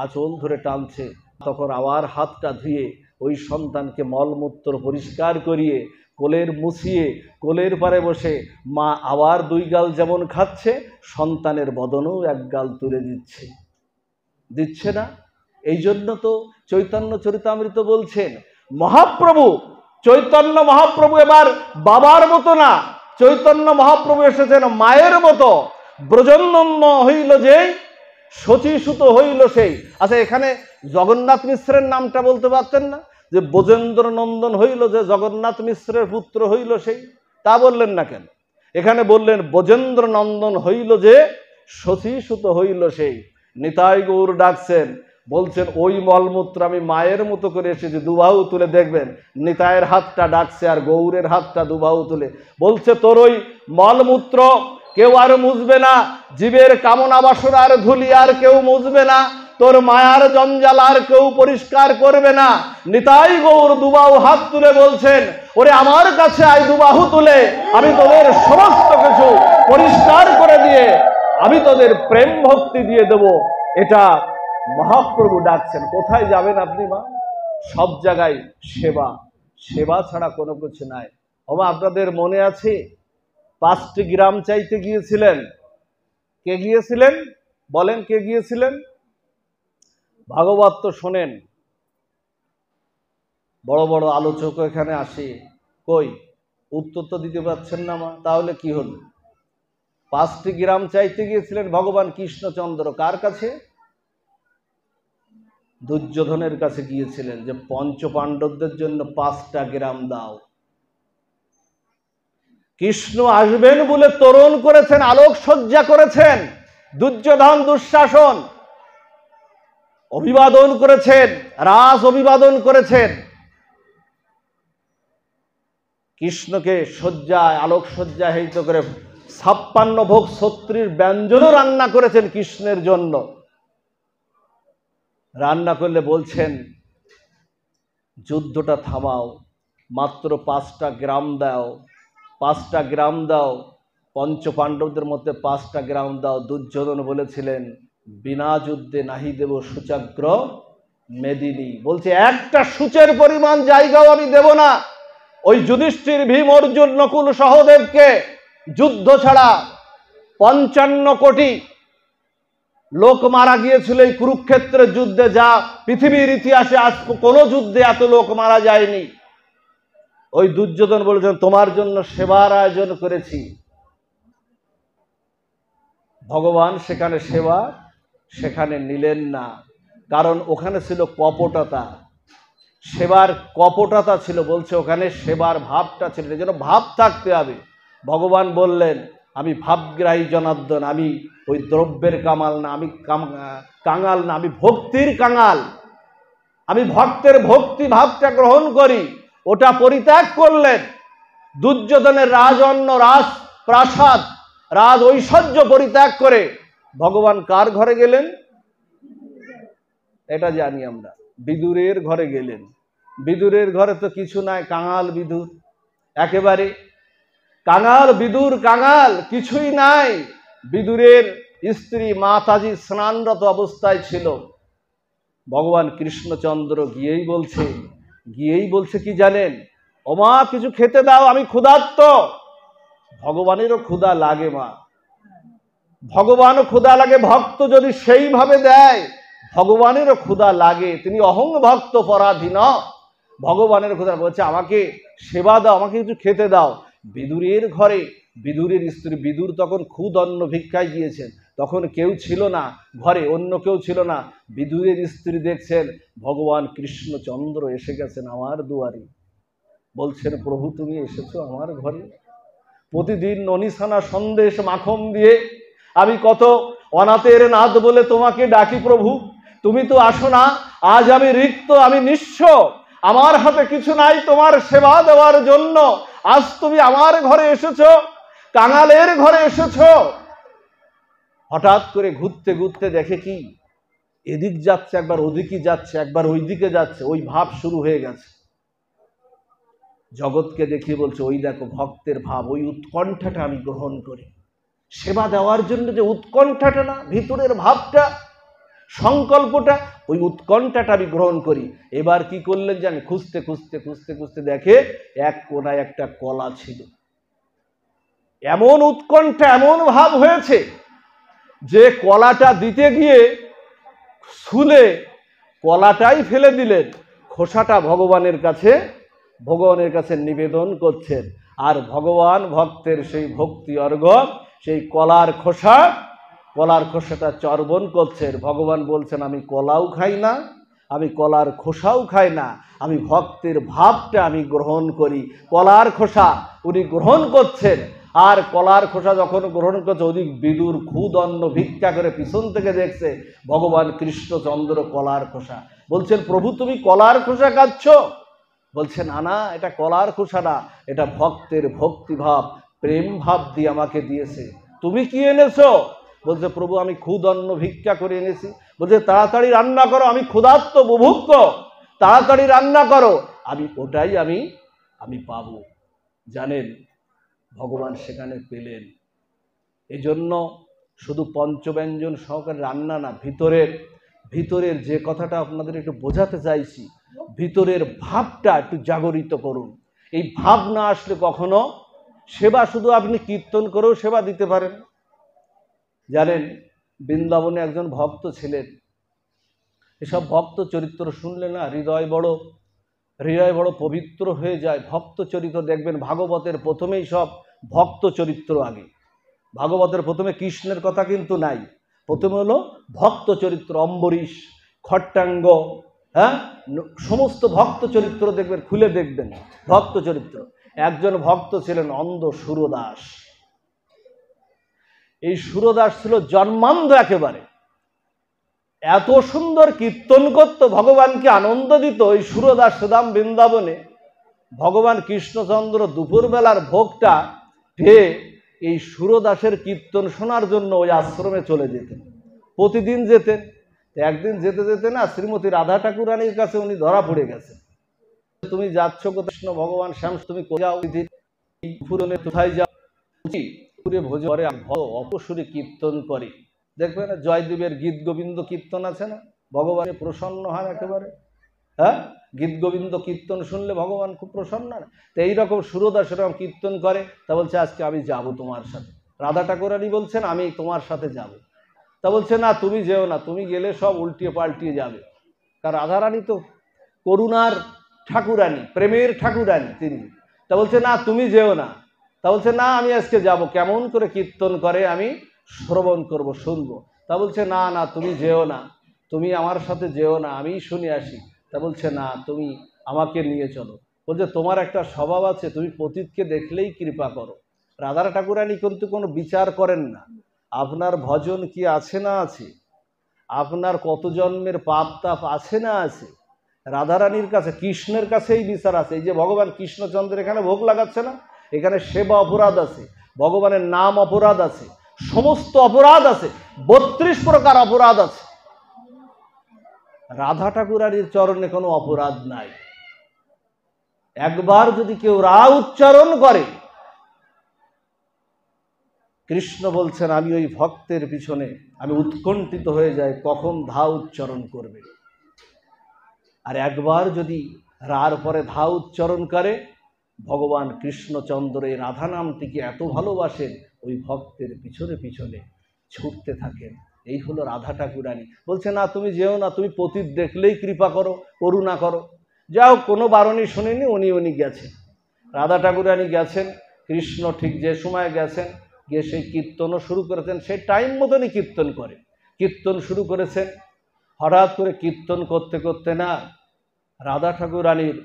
Speaker 1: আঁচল ধরে টানছে। তখন আবার হাতটা ধুয়ে ওই সন্তানকে মলমূত্র পরিষ্কার করিয়ে কোলের মুছিয়ে কোলের পারে বসে মা আবার 2 গাল যেমন খাচ্ছে, সন্তানের বদনেও 1 গাল তুলে দিচ্ছে না? এই জন্য তো চৈতন্য চরিতামৃত বলছেন মহাপ্রভু চৈতন্য মহাপ্রভু এবার বাবার মতো না, চৈতন্য মহাপ্রভু এসেছেন মায়ের মতো। ব্রজনন্দ হইল যে শচীসুত হইল সেই। আচ্ছা, এখানে জগন্নাথ মিশ্রের নামটা বলতে পারতেন না? যে ব্রজেন্দ্র নন্দন হইল যে, জগন্নাথ মিশ্রের পুত্র হইল সেই, তা বললেন না কেন? এখানে বললেন ব্রজেন্দ্র নন্দন হইল যে শচীসুত হইল সেই। নিতাই গৌর ডাকছেন, বলছেন ওই মলমূত্র আমি মায়ের মতো করে এসেছি, দুবাহু তুলে দেখবেন। নিতাইয়ের হাতটা ডাকছে আর গৌরের হাতটা দুবাহু তুলে বলছে তোর ওই মলমূত্র কেউ আর মুছবে না, জীবের কামনা বাসনার ধুলি আর কেউ মুছবে না, তোর মায়ার জঞ্জাল আর কেউ পরিষ্কার করবে না। নিতাই গৌর দুবাহু হাত তুলে বলছেন ওরে আমার কাছে আয়, দুবাহু তুলে আমি তোদের সমস্ত কিছু পরিষ্কার করে দিয়ে আমি তোদের প্রেম ভক্তি দিয়ে দেব। এটা মহাপ্রভু ডাকছেন। কোথায় যাবেন আপনি মা? সব জায়গায় সেবা, সেবা ছাড়া কোনো কিছু নাই। ওমা আপনাদের মনে আছে 5টি গ্রাম চাইতে গিয়েছিলেন? কে গিয়েছিলেন বলেন? কে গিয়েছিলেন? ভাগবত তো শোনেন, বড় বড় আলোচক এখানে আসে, কই উত্তর তো দিতে পারছেন না মা। তাহলে কি হল? 5টি গ্রাম চাইতে গিয়েছিলেন ভগবান কৃষ্ণচন্দ্র। কার কাছে? দুর্যোধনের কাছে গিয়েছিলেন যে পঞ্চ পাণ্ডবদের জন্য 5টা গ্রাম দাও। কৃষ্ণ আসবেন বলে তোরণ করেছেন, আলোকসজ্জা করেছেন, দুর্যোধন দুঃশাসন অভিবাদন করেছেন, রাস অভিবাদন করেছেন। কৃষ্ণকে সজ্জায় আলোকসজ্জা হেয়িত করে 56 ভোগ 36 ব্যঞ্জনও রান্না করেছেন কৃষ্ণের জন্য। রান্না করলে বলছেন যুদ্ধটা থামাও, মাত্র 5টা গ্রাম দাও, 5টা গ্রাম দাও, পঞ্চ পাণ্ডবদের মধ্যে 5টা গ্রাম দাও। দুর্যোধন বলেছিলেন বিনা যুদ্ধে নাহি দেব সূচাগ্র মেদিনী। বলছে একটা সূচের পরিমাণ জায়গাও আমি দেব না। ওই যুধিষ্ঠির, ভীম, অর্জুন, নকুল, সহদেবকে যুদ্ধ ছাড়া 55 কোটি লোক মারা গিয়েছিল এই কুরুক্ষেত্রের যুদ্ধে, যা পৃথিবীর ইতিহাসে আজ কোনো যুদ্ধে এত লোক মারা যায়নি। ওই দুর্যোধন বলেছেন তোমার জন্য সেবার আয়োজন করেছি। ভগবান সেখানে সেখানে নিলেন না, কারণ ওখানে ছিল কপটতা, সেবার কপটতা ছিল। বলছে ওখানে সেবার ভাবটা ছিল, এই জন্য ভাব থাকতে হবে। ভগবান বললেন আমি ভাবগ্রাহী জনার্দন, আমি ওই দ্রব্যের কামাল না, আমি কাঙাল না, আমি ভক্তির কাঙাল, আমি ভক্তের ভক্তি ভাবটা গ্রহণ করি। ওটা পরিত্যাগ করলেন। দুর্যোধনের রাজন্য, রাজ প্রাসাদ, রাজ ঐশ্বর্য পরিত্যাগ করে ভগবান কার ঘরে গেলেন? এটা জানি আমরা, বিদুরের ঘরে গেলেন। বিদুরের ঘরে তো কিছু নাই, কাঙাল বিদুর, একেবারে কাঙাল বিদুর, কাঙাল, কিছুই নাই। বিদুরের স্ত্রী মাতাজি স্নানরত অবস্থায় ছিল। ভগবান কৃষ্ণচন্দ্র গিয়েই বলছে কি জানেন? ওমা কিছু খেতে দাও, আমি ক্ষুধার্ত। ভগবানেরও ক্ষুধা লাগে মা, ভগবানও ক্ষুধা লাগে। ভক্ত যদি সেইভাবে দেয় ভগবানেরও ক্ষুধা লাগে। তিনি অহং ভক্ত পরাধীন, ভগবানের ক্ষুধা। বলছে আমাকে সেবা দাও, আমাকে কিছু খেতে দাও। বিদুরের ঘরে, বিদুরের স্ত্রী, বিদুর তখন খুদ অন্ন ভিক্ষায় গিয়েছেন, তখন কেউ ছিল না ঘরে, অন্য কেউ ছিল না। বিদুরের স্ত্রী দেখছেন ভগবান কৃষ্ণচন্দ্র এসে গেছেন আমার দুয়ারে। বলছেন প্রভু তুমি এসেছো আমার ঘরে, প্রতিদিন ননিসানা সন্দেশ মাখন দিয়ে আমি কত অনাথের নাথ বলে তোমাকে ডাকি প্রভু, তুমি তো আসো না। আজ আমি রিক্ত, আমি নিঃস্ব, আমার হাতে কিছু নাই তোমার সেবা দেওয়ার জন্য। আজ তুমি আমার ঘরে এসেছো, কাঙালের ঘরে এসেছো। হঠাৎ করে ঘুরতে ঘুরতে দেখে কি এদিক যাচ্ছে, একবার ওদিকে যাচ্ছে, একবার ওই দিকে যাচ্ছে, ওই ভাব শুরু হয়ে গেছে। জগৎকে দেখিয়ে বলছে, ওই দেখো ভক্তের ভাব, ওই উৎকণ্ঠাটা আমি গ্রহণ করি। সেবা দেওয়ার জন্য যে উৎকণ্ঠাটা না, ভিতরের ভাবটা, সংকল্পটা, ওই উৎকণ্ঠাটা আমি গ্রহণ করি। এবার কি করলেন জানি, খুঁজতে খুঁজতে খুঁজতে খুঁজতে দেখে এক কোনায় একটা কলা ছিল। এমন উৎকণ্ঠা, এমন ভাব হয়েছে যে কলাটা দিতে গিয়ে ছুলে কলাটাই ফেলে দিলেন, খোসাটা ভগবানের কাছে নিবেদন করছেন। আর ভগবান ভক্তের সেই ভক্তি অর্ঘ, সেই কলার খোসাটা চর্বণ করছেন। ভগবান বলছেন, আমি কলাও খাই না, আমি কলার খোসাও খাই না, আমি ভক্তের ভাবটা আমি গ্রহণ করি। কলার খোসা উনি গ্রহণ করছেন। আর কলার খোসা যখন গ্রহণ করছে, ওদিক বিদুর খুদ অন্ন ভিক্ষা করে পিছন থেকে দেখছে ভগবান কৃষ্ণচন্দ্র কলার খোসা। বলছেন, প্রভু তুমি কলার খোসা খাচ্ছ? বলছে, না না, এটা কলার খোসা না, এটা ভক্তের ভক্তিভাব, প্রেম ভাব দিয়ে আমাকে দিয়েছে। তুমি কি এনেছো? বলছে, প্রভু আমি খুদ অন্ন ভিক্ষা করে এনেছি। বলছে, তাড়াতাড়ি রান্না করো, আমি ক্ষুধার্ত বুভুক্ত, তাড়াতাড়ি রান্না করো, আমি ওটাই আমি পাবো। জানেন, ভগবান সেখানে পেলেন। এজন্য শুধু পঞ্চব্যঞ্জন সহকারে রান্না না, ভিতরের যে কথাটা আপনাদের একটু বোঝাতে চাইছি, ভিতরের ভাবটা একটু জাগরিত করুন। এই ভাব না আসলে কখনো সেবা, শুধু আপনি কীর্তন করেও সেবা দিতে পারেন। জানেন, বৃন্দাবনে একজন ভক্ত ছিলেন। এসব ভক্ত চরিত্র শুনলে না হৃদয় বড় পবিত্র হয়ে যায়। ভক্ত চরিত্র দেখবেন, ভাগবতের প্রথমেই সব ভক্ত চরিত্র আগে। ভাগবতের প্রথমে কৃষ্ণের কথা কিন্তু নাই, প্রথমে হলো ভক্ত চরিত্র। অম্বরীশ, খট্টাঙ্গ, হ্যাঁ, সমস্ত ভক্ত চরিত্র দেখবেন, খুলে দেখবেন ভক্ত চরিত্র। একজন ভক্ত ছিলেন অন্ধ সুরদাস। এই সুরদাস ছিল জন্মান্ধ একেবারে। এত সুন্দর কীর্তন করত, ভগবানকে আনন্দ দিত। এই সুরদাস সুদাম বৃন্দাবনে ভগবান কৃষ্ণচন্দ্র দুপুরবেলার ভোগটা পেয়ে এই সুরদাসের কীর্তন শোনার জন্য ওই আশ্রমে চলে যেতেন, প্রতিদিন যেতেন। একদিন যেতে যেতে না, শ্রীমতী রাধা ঠাকুরানীর কাছে উনি ধরা পড়ে গেছেন। তুমি যাচ্ছ কৃষ্ণ ভগবান শ্যাম, তুমি কোথায় যাও? ভোজ করে অপসুরে কীর্তন করে। দেখবে না, জয়দেবের গীত গোবিন্দ কীর্তন আছে না, ভগবানের প্রসন্ন হন একেবারে। হ্যাঁ, গীত গোবিন্দ কীর্তন শুনলে ভগবান খুব প্রসন্ন হয়। তো এইরকম সুরদাস এরকম কীর্তন করে। তা বলছে, আজকে আমি যাব তোমার সাথে। রাধা ঠাকুরানী বলছেন, আমি তোমার সাথে যাব। তা বলছে, না তুমি যেও না, তুমি গেলে সব উল্টিয়ে পাল্টিয়ে যাবে। কারণ রাধারানী তো করুণার ঠাকুরানী, প্রেমের ঠাকুরানী তিনি। তা বলছে, না তুমি যেও না। তা বলছে, না আমি আজকে যাব, কেমন করে কীর্তন করে আমি শ্রবণ করব, শুনবো। তা বলছে, না না তুমি যেও না, তুমি আমার সাথে যেও না, আমি শুনে আসি। তা বলছে, না তুমি আমাকে নিয়ে চলো। বলছে, তোমার একটা স্বভাব আছে, তুমি পতিতকে দেখলেই কৃপা করো। রাধা ঠাকুরানী কিন্তু কোনো বিচার করেন না, আপনার ভজন কি আছে না আছে, আপনার কত জন্মের পাপ তাপ আছে না আছে। রাধারানীর কাছে, কৃষ্ণের কাছেই বিচার আছে। এই যে ভগবান কৃষ্ণচন্দ্র এখানে ভোগ লাগাচ্ছে না, এখানে সেবা অপরাধ আছে, ভগবানের নাম অপরাধ আছে, সমস্ত অপরাধ আছে, 32 প্রকার অপরাধ আছে। রাধা ঠাকুরানীর চরণে কোনো অপরাধ নাই। একবার যদি কেউ রা উচ্চারণ করে, কৃষ্ণ বলছেন, আমি ওই ভক্তের পিছনে আমি উৎকণ্ঠিত হয়ে যাই, কখন ধা উচ্চারণ করবে। আর একবার যদি রার পরে ধা উচ্চারণ করে, ভগবান কৃষ্ণচন্দ্র এই রাধা নামটিকে এত ভালোবাসেন, ওই ভক্তের পিছনে পিছনে ছুটতে থাকেন। এই হলো রাধা ঠাকুরানী। বলছে, না তুমি যেও না, তুমি পতিত দেখলেই কৃপা করো, করুণা করো। যাও, কোনো বারণই শুনিনি, উনি গেছেন। রাধা ঠাকুরানী গেছেন, কৃষ্ণ ঠিক যে সময় গেছেন, গিয়ে সেই কীর্তনও শুরু করেছেন। সেই টাইম মতনই কীর্তন করে, কীর্তন শুরু করেছেন। হঠাৎ করে কীর্তন করতে করতে না, রাধা ঠাকুরানীর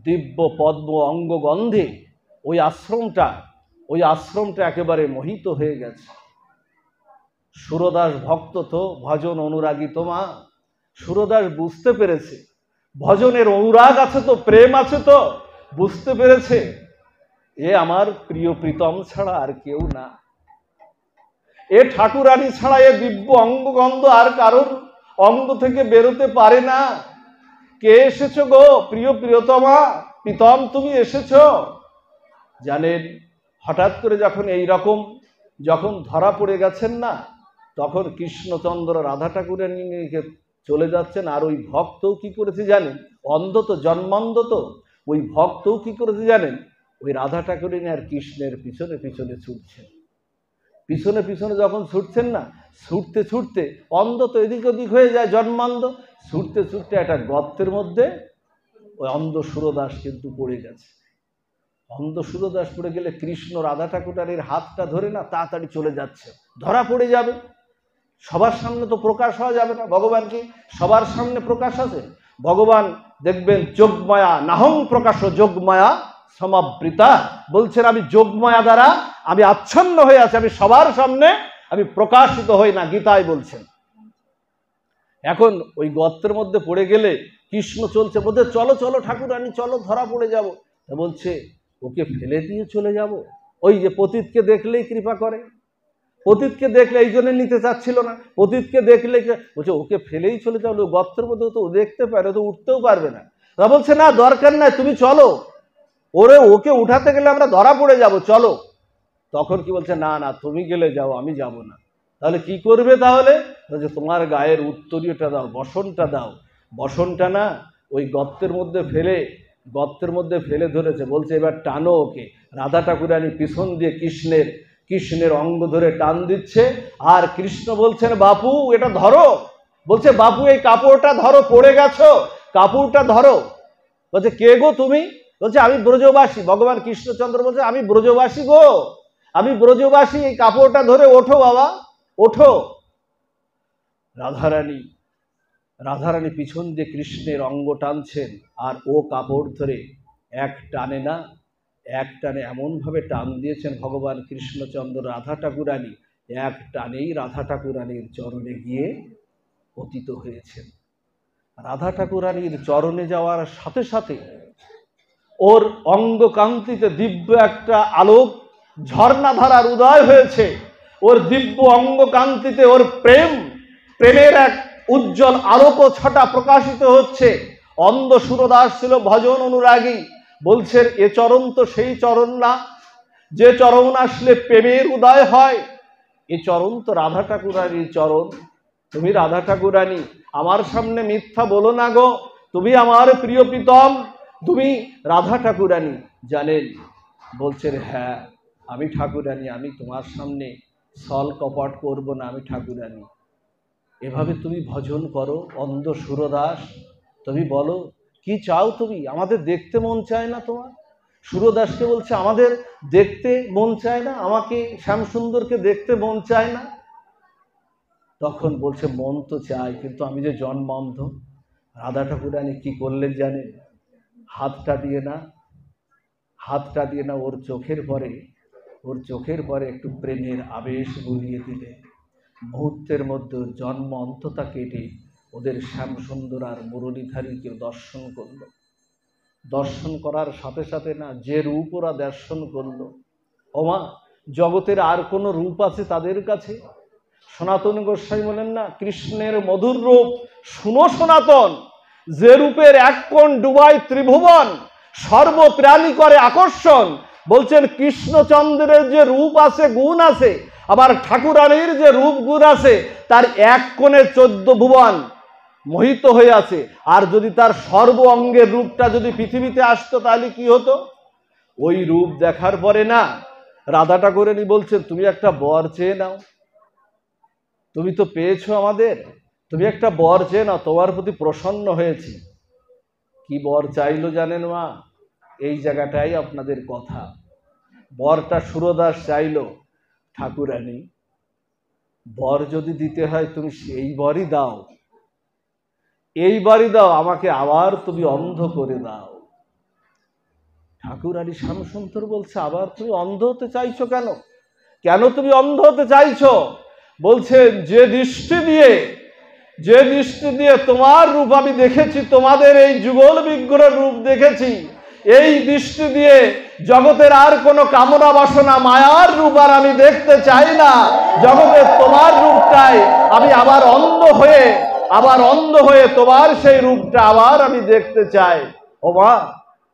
Speaker 1: দিব্য পদ্ম অঙ্গগন্ধে ওই আশ্রমটা একেবারে মোহিত হয়ে গেছে। সুরদাস ভক্ত তো ভজন অনুরাগী, তো মা সুরদাস বুঝতে পেরেছে ভজনের অনুরাগ আছে তো, প্রেম আছে তো, বুঝতে পেরেছে এ আমার প্রিয় প্রীতম ছাড়া আর কেউ না, এ ঠাকুরানী ছাড়া এ দিব্য অঙ্গগন্ধ আর কারোর অঙ্গ থেকে বেরোতে পারে না। কে এসেছো গো প্রিয় প্রিয়তমা, প্রীতম তুমি এসেছো। জানেন হঠাৎ করে যখন এই রকম যখন ধরা পড়ে গেছেন না, তখন কৃষ্ণচন্দ্র রাধা ঠাকুরের নিয়ে চলে যাচ্ছেন। আর ওই ভক্তও কি করেছে জানেন, অন্ধ তো, জন্মান্ধ তো, ওই ভক্তও কি করেছে জানেন, ওই রাধা ঠাকুরের আর কৃষ্ণের পিছনে পিছনে ছুটছেন। পিছনে পিছনে যখন ছুটছেন না, ছুটতে ছুটতে, অন্ধ তো এদিক ওদিক হয়ে যায়, জন্মান্ধ, ছুটতে ছুটতে একটা গর্তের মধ্যে ওই অন্ধ সুরদাস কিন্তু পড়ে গেছে। অন্ধ সুরদাস পড়ে গেলে কৃষ্ণ রাধা ঠাকুরের হাতটা ধরে না তাড়াতাড়ি চলে যাচ্ছে, ধরা পড়ে যাবে। সবার সামনে তো প্রকাশ হওয়া যাবে না, ভগবান কি সবার সামনে প্রকাশ আছে? ভগবান দেখবেন যোগমায়া নাহং প্রকাশ যোগমায়া সমাবৃতা, বলছেন আমি যোগমায়া দ্বারা আমি আচ্ছন্ন হয়ে আছি, আমি সবার সামনে আমি প্রকাশিত হই না, গীতায় বলছেন। এখন ওই গর্তের মধ্যে পড়ে গেলে কৃষ্ণ চলছে, বলছে চলো চলো ঠাকুরানী চলো, ধরা পড়ে যাব। বলছে ওকে ফেলে দিয়ে চলে যাব? ওই যে পতিতকে দেখলেই কৃপা করে, পতিতকে দেখলে এই জন্য নিতে চাচ্ছিল না, পতিতকে দেখলে বলছে ওকে ফেলেই চলে যাও, গর্তের মধ্যে তো দেখতে পারে, তো উঠতেও পারবে না। তা বলছে না দরকার নাই, তুমি চলো, ওকে উঠাতে গেলে আমরা ধরা পড়ে যাব, চলো। তখন কি বলছে, না না তুমি গেলে যাও, আমি যাব না। তাহলে কি করবে? তাহলে বলছে তোমার গায়ের উত্তরীয়টা দাও, বসনটা দাও। বসনটা না ওই গর্তের মধ্যে ফেলে ধরেছে, বলছে এবার টানো ওকে। রাধা ঠাকুরানী পিছন দিয়ে কৃষ্ণের অঙ্গ ধরে টান দিচ্ছে, আর কৃষ্ণ বলছেন বাপু এটা ধরো। বলছে বাপু এই কাপড়টা ধরো, পড়ে গেছো, কাপড়টা ধরো। বলছে কে গো তুমি? বলছে আমি ব্রজবাসী। ভগবান কৃষ্ণচন্দ্র বলছে আমি ব্রজবাসী গো, আমি ব্রজবাসী, এই কাপড়টা ধরে ওঠো বাবা, ওঠো। রাধারানী পিছন দিয়ে কৃষ্ণের অঙ্গ টানছেন, আর ও কাপড় ধরে এক টানে এমনভাবে টান দিয়েছেন ভগবান কৃষ্ণচন্দ্র, রাধা ঠাকুরানী এক টানেই রাধা ঠাকুরানীর চরণে গিয়ে পতিত হয়েছেন। রাধা ঠাকুরানীর চরণে যাওয়ার সাথে সাথে ওর অঙ্গ কান্তিতে দিব্য একটা আলোক ঝর্ণাধারার উদয় হয়েছে। ওর দিব্য অঙ্গ কান্তিতে ওর প্রেমের এক উজ্জ্বল আলোক ছটা প্রকাশিত হচ্ছে। অন্ধ সুরদাস ছিল ভজন অনুরাগী, বলছেন এ চরণ তো সেই চরণ না, যে চরণ আসলে প্রেমের উদয় হয়। এ চরণ তো রাধা ঠাকুরানীর চরণ। তুমি রাধা ঠাকুরানী, আমার সামনে মিথ্যা বলো না গো, তুমি আমার প্রিয় প্রীতম, তুমি রাধা ঠাকুরানী। জানেন বলছেন হ্যাঁ আমি ঠাকুরানী, আমি তোমার সামনে ছল কপট করব না, আমি ঠাকুরানী। এভাবে তুমি ভজন করো অন্ধ সুরদাস, তুমি বলো কি চাও তুমি? আমাদের দেখতে মন চায় না তোমার? সুরদাসকে বলছে আমাদের দেখতে মন চায় না, আমাকে শ্যামসুন্দরকে দেখতে মন চায় না। তখন বলছে মন তো চায়, কিন্তু আমি যে জন্মান্ধ। রাধা ঠাকুরানী কি করলেন জানেন? হাতটা দিয়ে না ওর চোখের পরে একটু প্রেমের আবেশ বুলিয়ে দিলেন। মুহূর্তের মধ্যে জন্ম অন্ততা কেটে ওদের শ্যামসুন্দর আর মুরলীধারীকে দর্শন করলো। দর্শন করার সাথে সাথে না যে রূপ ওরা দর্শন করলো, ওমা জগতের আর কোনো রূপ আছে তাদের কাছে? সনাতন গোস্বামী বলেন না, কৃষ্ণের মধুর রূপ শুনো সনাতন, যে রূপের এক কোণ ডুবাই ত্রিভুবন, সর্বপ্রাণী করে আকর্ষণ। বলছেন কৃষ্ণচন্দ্রের যে রূপ আছে, গুণ আছে, আবার ঠাকুরানীর যে রূপ গুণ আছে, তার এক কোণে 14 ভুবন মোহিত হয়ে আছে। আর যদি তার সর্ব অঙ্গের রূপটা যদি পৃথিবীতে আসতো তাহলে কি হতো? ওই রূপ দেখার পরে না রাধা ঠাকুরানী বলছেন তুমি একটা বর চেয়ে নাও, তুমি তো পেয়েছো আমাদের, তুমি একটা বর চেয়ে নাও, তোমার প্রতি প্রসন্ন হয়েছি। কি বর চাইলো জানেন মা? এই জায়গাটাই আপনাদের কথা। বরটা সুরদাস চাইলো, ঠাকুরানী বর যদি দিতে হয় তুমি এই বরই দাও, আমাকে আবার তুমি অন্ধ করে দাও। ঠাকুরানী শ্যামসুন্দর বলছে আবার তুমি অন্ধ হতে চাইছো কেন? কেন তুমি অন্ধ হতে চাইছো? বলছেন যে যে দৃষ্টি দিয়ে তোমার রূপ আমি দেখেছি, তোমাদের এই যুগল বিগ্রহের রূপ দেখেছি, এই দৃষ্টি দিয়ে জগতের আর কোনো কামনা বাসনা মায়ার রূপ আর আমি দেখতে চাই না। জগতের তোমার রূপটাই আমি আবার অন্ধ হয়ে তোমার সেই রূপটা আবার আমি দেখতে চাই। ও মা,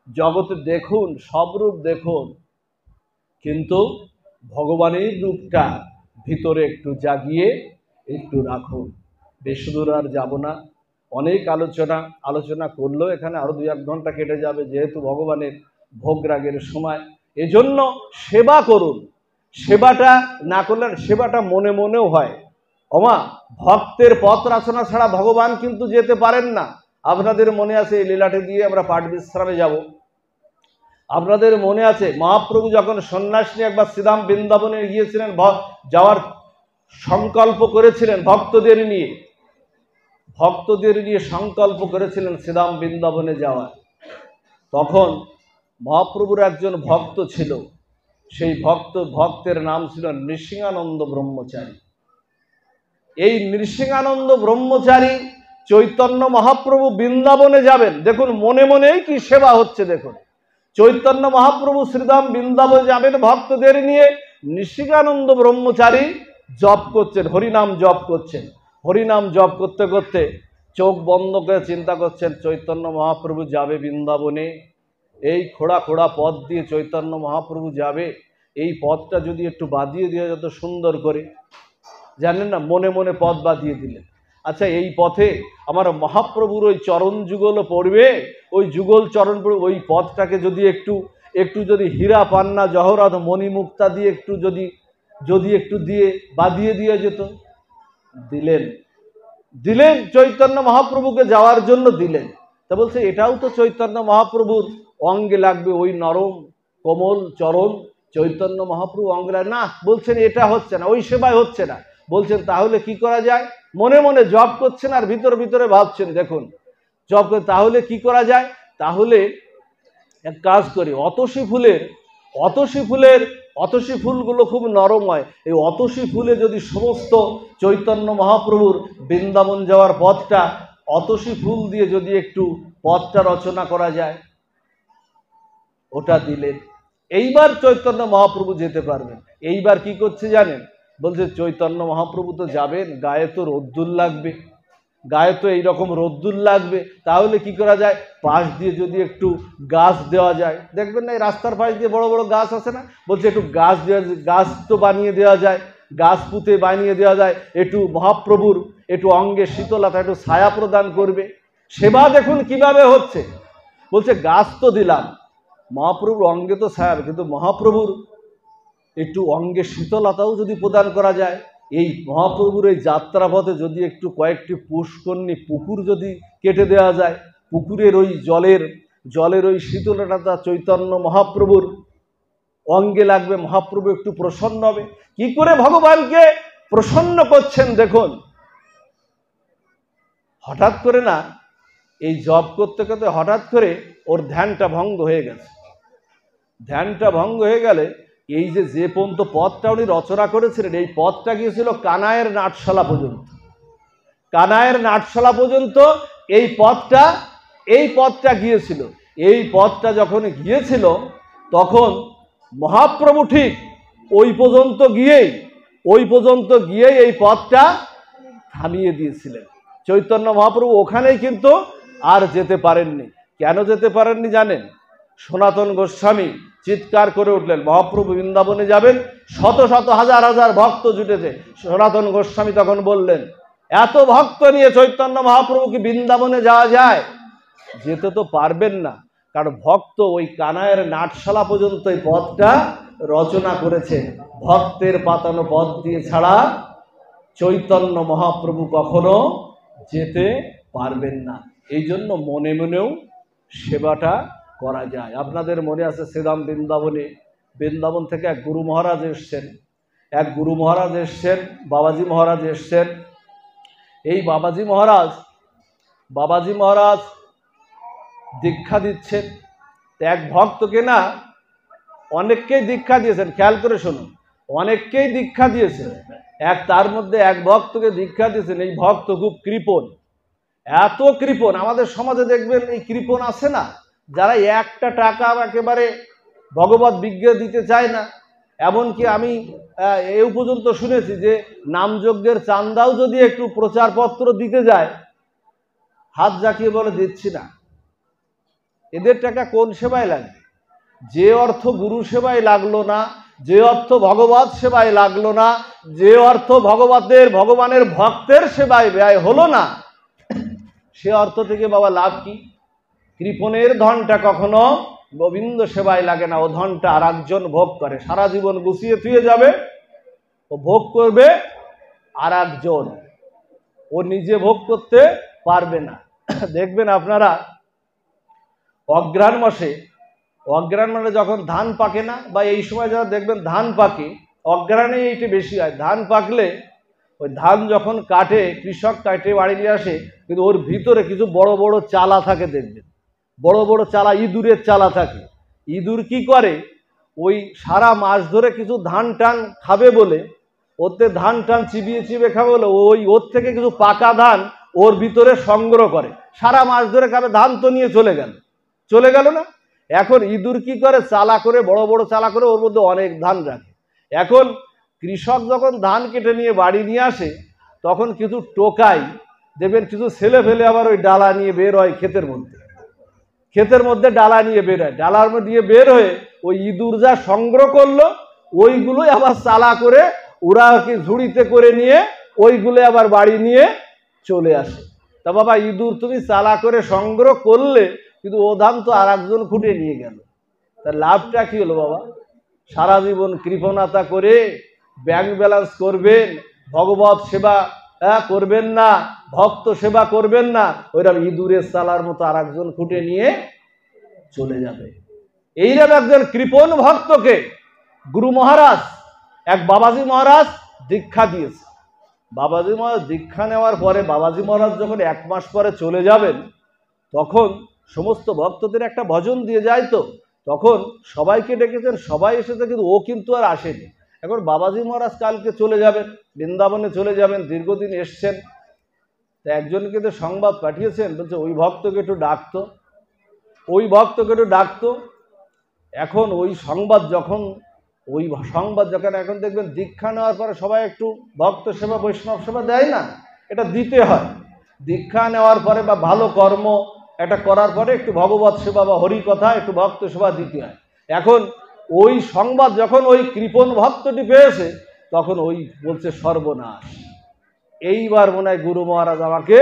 Speaker 1: জগতে দেখুন, সব রূপ দেখুন, কিন্তু ভগবানের রূপটা ভিতরে একটু জাগিয়ে একটু রাখুন। বেশি দূর আর যাব না, অনেক আলোচনা করলেও এখানে আরো 2-1 ঘন্টা কেটে যাবে, যেহেতু ভগবানের ভোগ রাগের সময়। এজন্য সেবা করুন। সেবাটা না করলে সেবাটা মনে মনেও হয়। ওমা, ভক্তের পথ রচনা ছাড়া ভগবান কিন্তু যেতে পারেন না। আপনাদের মনে আছে এই লীলাটি দিয়ে আমরা পাঠ বিশ্রামে যাব। আপনাদের মনে আছে মহাপ্রভু যখন সন্ন্যাস নিয়ে একবার শ্রীধাম বৃন্দাবনে গিয়েছিলেন, যাওয়ার সংকল্প করেছিলেন, ভক্তদের নিয়ে সংকল্প করেছিলেন শ্রীধাম বৃন্দাবনে যাওয়ার। তখন মহাপ্রভুর একজন ভক্ত ছিল, সেই ভক্তের নাম ছিল নৃসিংহানন্দ ব্রহ্মচারী। এই নৃসিংহানন্দ ব্রহ্মচারী চৈতন্য মহাপ্রভু বৃন্দাবনে যাবেন, দেখুন মনে মনেই কি সেবা হচ্ছে। দেখুন, চৈতন্য মহাপ্রভু শ্রীধাম বৃন্দাবনে যাবেন ভক্তদের নিয়ে, নৃসিংহানন্দ ব্রহ্মচারী জপ করছেন, হরিনাম জপ করছেন। হরিনাম জপ করতে করতে চোখ বন্ধ করে চিন্তা করছেন, চৈতন্য মহাপ্রভু যাবে বৃন্দাবনে, এই খোড়া খোড়া পথ দিয়ে চৈতন্য মহাপ্রভু যাবে, এই পথটা যদি একটু বাদিয়ে দেওয়া যেত সুন্দর করে। জানেন না, মনে মনে পথ বাদিয়ে দিলেন। আচ্ছা, এই পথে আমার মহাপ্রভুর ওই চরণ যুগলও পড়বে, ওই যুগল চরণ পড়বে, ওই পথটাকে যদি একটু যদি হীরা পান্না জহরত মণিমুক্তা দিয়ে একটু দিয়ে বাদিয়ে দিয়ে যেত, দিলেন চৈতন্য মহাপ্রভুকে যাওয়ার জন্য দিলেন। তা বলছে এটাও তো চৈতন্য মহাপ্রভুর অঙ্গে লাগবে, ওই নরম কোমল চরণ চৈতন্য মহাপ্রভু অঙ্গে লাগবে না। বলছেন এটা হচ্ছে না, ওই সেবায় হচ্ছে না। বলছেন তাহলে কি করা যায়? মনে মনে জপ করছেন আর ভিতরে ভাবছেন। দেখুন, জপ করে তাহলে কি করা যায়? তাহলে এক কাজ করি, অতসী ফুলগুলো খুব নরম হয়, এই অতসী ফুলে যদি সমস্ত চৈতন্য মহাপ্রভুর বৃন্দাবন যাওয়ার পথটা অতসী ফুল দিয়ে যদি একটু পথটা রচনা করা যায়, ওটা দিলেন। এইবার চৈতন্য মহাপ্রভু যেতে পারবেন। এইবার কি করছে জানেন? বলছে চৈতন্য মহাপ্রভু তো যাবেন, গায়ে তো রোদ্দুর লাগবে, এইরকম রোদ্দুর লাগবে, তাহলে কি করা যায়? পাশ দিয়ে যদি একটু গাছ দেওয়া যায়, দেখবেন না এই রাস্তার পাশ দিয়ে বড় বড় গাছ আছে না, বলছে একটু গাছ তো বানিয়ে দেওয়া যায়, গাছ পুঁতে বানিয়ে দেওয়া যায়, একটু মহাপ্রভুর একটু অঙ্গে শীতলতা, একটু ছায়া প্রদান করবে। সেবা দেখুন কিভাবে হচ্ছে। বলছে গাছ তো দিলাম, মহাপ্রভুর অঙ্গে তো ছায়া, কিন্তু মহাপ্রভুর একটু অঙ্গে শীতলতাও যদি প্রদান করা যায়, এই মহাপ্রভুর এই যাত্রাপথে যদি একটু কয়েকটি পুকুর যদি কেটে দেওয়া যায়, পুকুরের ওই জলের ওই শীতলতা চৈতন্য মহাপ্রভুর অঙ্গে লাগবে, মহাপ্রভু একটু প্রসন্ন হবে। কি করে ভগবানকে প্রসন্ন করছেন দেখুন। হঠাৎ করে না, এই জপ করতে করতে হঠাৎ করে ওর ধ্যানটা ভঙ্গ হয়ে গেছে। ধ্যানটা ভঙ্গ হয়ে গেলে এই যে পর্যন্ত পথটা উনি রচনা করেছিলেন, এই পথটা গিয়েছিল কানায়ের নাটশালা পর্যন্ত। এই পথটা গিয়েছিল। এই পথটা যখন গিয়েছিল, তখন মহাপ্রভু ঠিক ওই পর্যন্ত গিয়েই এই পথটা থামিয়ে দিয়েছিলেন। চৈতন্য মহাপ্রভু ওখানেই কিন্তু আর যেতে পারেননি। কেন যেতে পারেননি জানেন? সনাতন গোস্বামী চিৎকার করে উঠলেন, মহাপ্রভু বৃন্দাবনে যাবেন, শত শত হাজার হাজার ভক্ত জুটেছে। সনাতন গোস্বামী তখন বললেন, এত ভক্ত নিয়ে চৈতন্য মহাপ্রভু কি বৃন্দাবনে যাওয়া যায়? যেতে তো পারবেন না, কারণ ভক্ত ওই কানায়ের নাটশালা পর্যন্ত এই পথটা রচনা করেছে। ভক্তের পাতানো পথ দিয়ে ছাড়া চৈতন্য মহাপ্রভু কখনো যেতে পারবেন না। এই জন্য মনে মনেও সেবাটা করা যায়। আপনাদের মনে আছে শ্রীধাম বৃন্দাবন থেকে এক গুরু মহারাজ এসছেন, বাবাজি মহারাজ এসছেন। এই বাবাজি মহারাজ দীক্ষা দিচ্ছেন। এক ভক্তকে না অনেককেই দীক্ষা দিয়েছেন, খেয়াল করে শুনুন, অনেককেই দীক্ষা দিয়েছেন। তার মধ্যে এক ভক্তকে দীক্ষা দিয়েছেন। এই ভক্ত খুব কৃপণ, এত কৃপণ। আমাদের সমাজে দেখবেন এই কৃপণ আছে না, যারা একটা টাকা একেবারে ভগবত বিজ্ঞ দিতে চায় না। এমনকি আমি এই পর্যন্ত শুনেছি যে নামযজ্ঞের চান্দাও যদি একটু প্রচারপত্র দিতে যায়, হাত জাকিয়ে বলে দিচ্ছি না। এদের টাকা কোন সেবায় লাগবে? যে অর্থ গুরু সেবায় লাগলো না, যে অর্থ ভগবত সেবায় লাগলো না, যে অর্থ ভগবানের ভক্তের সেবায় ব্যয় হলো না, সে অর্থ থেকে বাবা লাভ কি? কৃপণের ধনটা কখনো গোবিন্দ সেবায় লাগে না। ও ধনটা আর একজন ভোগ করে, সারা জীবন গুছিয়ে থুয়ে যাবে, ও ভোগ করবে আর একজন, ও নিজে ভোগ করতে পারবে না। দেখবেন আপনারা অগ্রহায়ণ মাসে যখন ধান পাকে না, বা এই সময় যারা দেখবেন ধান পাকে, অগ্রহায়ণে এইটা বেশি হয়। ধান পাকলে ওই ধান যখন কাটে, কৃষক কাটে বাড়ি নিয়ে আসে, কিন্তু ওর ভিতরে কিছু বড় বড় চালা থাকে, দেখবেন বড় বড় চালা, ইঁদুরের চালা থাকে। ইঁদুর কি করে, ওই সারা মাস ধরে কিছু ধান টান খাবে বলে, ওতে ধান টান চিবিয়ে চিবিয়ে খাবে বলে ওর থেকে কিছু পাকা ধান ওর ভিতরে সংগ্রহ করে, সারা মাস ধরে খাবে। ধান তো নিয়ে চলে গেল না। এখন ইঁদুর কি করে, চালা করে, বড় বড় চালা করে ওর মধ্যে অনেক ধান রাখে। এখন কৃষক যখন ধান কেটে নিয়ে বাড়ি নিয়ে আসে, তখন কিছু টোকাই দেখবেন কিছু ছেলে ফেলে আবার ওই ডালা নিয়ে বের হয় ক্ষেতের মধ্যে ডালা নিয়ে বের হয়। ডালার মধ্যে দিয়ে বের হয়ে ওই ইঁদুর যা সংগ্রহ করলো ওইগুলোই আবার চালা করে ওরা কি ঝুড়িতে করে নিয়ে ওইগুলো আবার বাড়ি নিয়ে চলে আসে। তা বাবা, ইঁদুর তুমি চালা করে সংগ্রহ করলে, কিন্তু ও ধান তো আর একজন খুঁটে নিয়ে গেল, তার লাভটা কি হলো বাবা? সারা জীবন কৃপণতা করে ব্যাংক ব্যালেন্স করবেন, ভগবত সেবা করবেন না, ভক্ত সেবা করবেন না, ওইরকম ইঁদুরের চালার মতো আর একজন খুঁটে নিয়ে চলে যাবে। এইরকম একজন কৃপণ ভক্তকে গুরু মহারাজ, এক বাবাজি মহারাজ দীক্ষা দিয়েছে। বাবাজি মহারাজ দীক্ষা নেওয়ার পরে, বাবাজি মহারাজ যখন 1 মাস পরে চলে যাবেন, তখন সমস্ত ভক্তদের একটা ভজন দিয়ে যায়। তো তখন সবাইকে ডেকেছেন, সবাই এসেছে, কিন্তু ও কিন্তু আর আসেনি। এখন বাবাজি মহারাজ কালকে চলে যাবেন, বৃন্দাবনে চলে যাবেন, দীর্ঘদিন এসছেন। তা একজনকে তো সংবাদ পাঠিয়েছেন, বলছে ওই ভক্তকে একটু ডাকতো। এখন ওই সংবাদ যখন এখন দেখবেন দীক্ষা নেওয়ার পরে সবাই একটু ভক্ত সেবা, বৈষ্ণব সেবা দেয় না, এটা দিতে হয়। দীক্ষা নেওয়ার পরে বা ভালো কর্ম এটা করার পরে একটু ভগবত সেবা বা হরি কথা, একটু ভক্ত সেবা দিতে হয়। এখন ওই সংবাদ যখন ওই কৃপণ ভক্তটি পেয়েছে, তখন ওই বলছে সর্বনাশ, এইবার মনে হয় গুরু মহারাজ আমাকে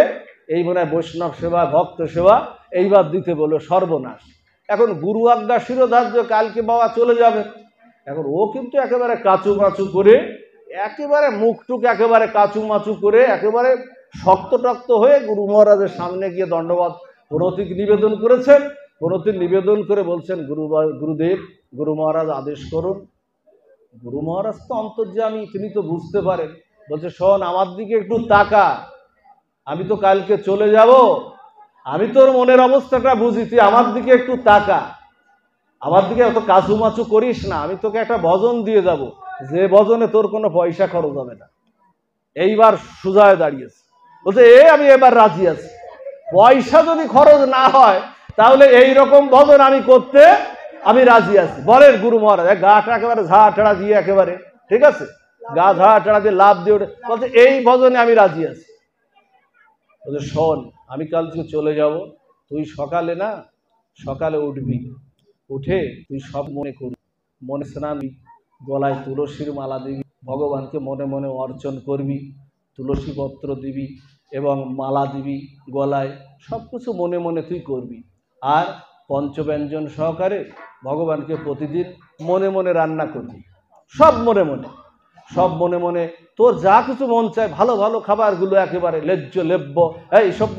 Speaker 1: বৈষ্ণব সেবা, ভক্ত সেবা এইবার দিতে বললো, সর্বনাশ। এখন গুরু আজ্ঞা শিরোধার্য, কালকে বাবা চলে যাবে। এখন ও কিন্তু একেবারে কাচুমাচু করে, একেবারে মুখটুক একেবারে কাচুমাচু করে, একেবারে শক্ত হয়ে গুরু মহারাজের সামনে গিয়ে দণ্ডবত প্রণতি নিবেদন করেছেন। প্রণতি নিবেদন করে বলছেন, গুরুদেব, গুরু মহারাজ আদেশ করুন। গুরু মহারাজ তো অন্তর্যামী, তিনি তো বুঝতে পারেন। বলছে, শোন, আমার দিকে একটু তাকা, আমি তো কালকে চলে যাব, আমি তোর মনের অবস্থাটা বুঝি, তুই আমার দিকে একটু তাকা, আমার দিকে এত কাচুমাচু করিস না, আমি তোকে একটা ভজন দিয়ে যাব, যে ভজনে তোর কোনো পয়সা খরচ হবে না। এইবার সুজায় দাঁড়িয়েছে, বলছে আমি এবার রাজি আছি, পয়সা যদি খরচ না হয় তাহলে এই রকম ভজন আমি করতে আমি রাজি আছি। বলেন গুরু মহারাজ, গাটা একেবারে ঝাড় টেড়া দিয়ে, একেবারে ঠিক আছে, গা ঝাড় টেড়া দিয়ে লাভ দিয়ে ওঠে, বলছে এই ভজনে আমি রাজি আছি। বলছে, শোন, আমি কাল থেকে চলে যাব, তুই সকালে উঠবি, উঠে তুই সব মনে করবি, মনে স্নান, গলায় তুলসীর মালা দিবি, ভগবানকে মনে মনে অর্চন করবি, তুলসী পত্র দিবি এবং মালা দিবি গলায়, সব কিছু মনে মনে তুই করবি। আর পঞ্চব্যঞ্জন সহকারে ভগবানকে প্রতিদিন মনে মনে রান্না করবি, সব মনে মনে তোর যা কিছু মন চায়, ভালো ভালো খাবারগুলো একেবারে লেব্য এই সব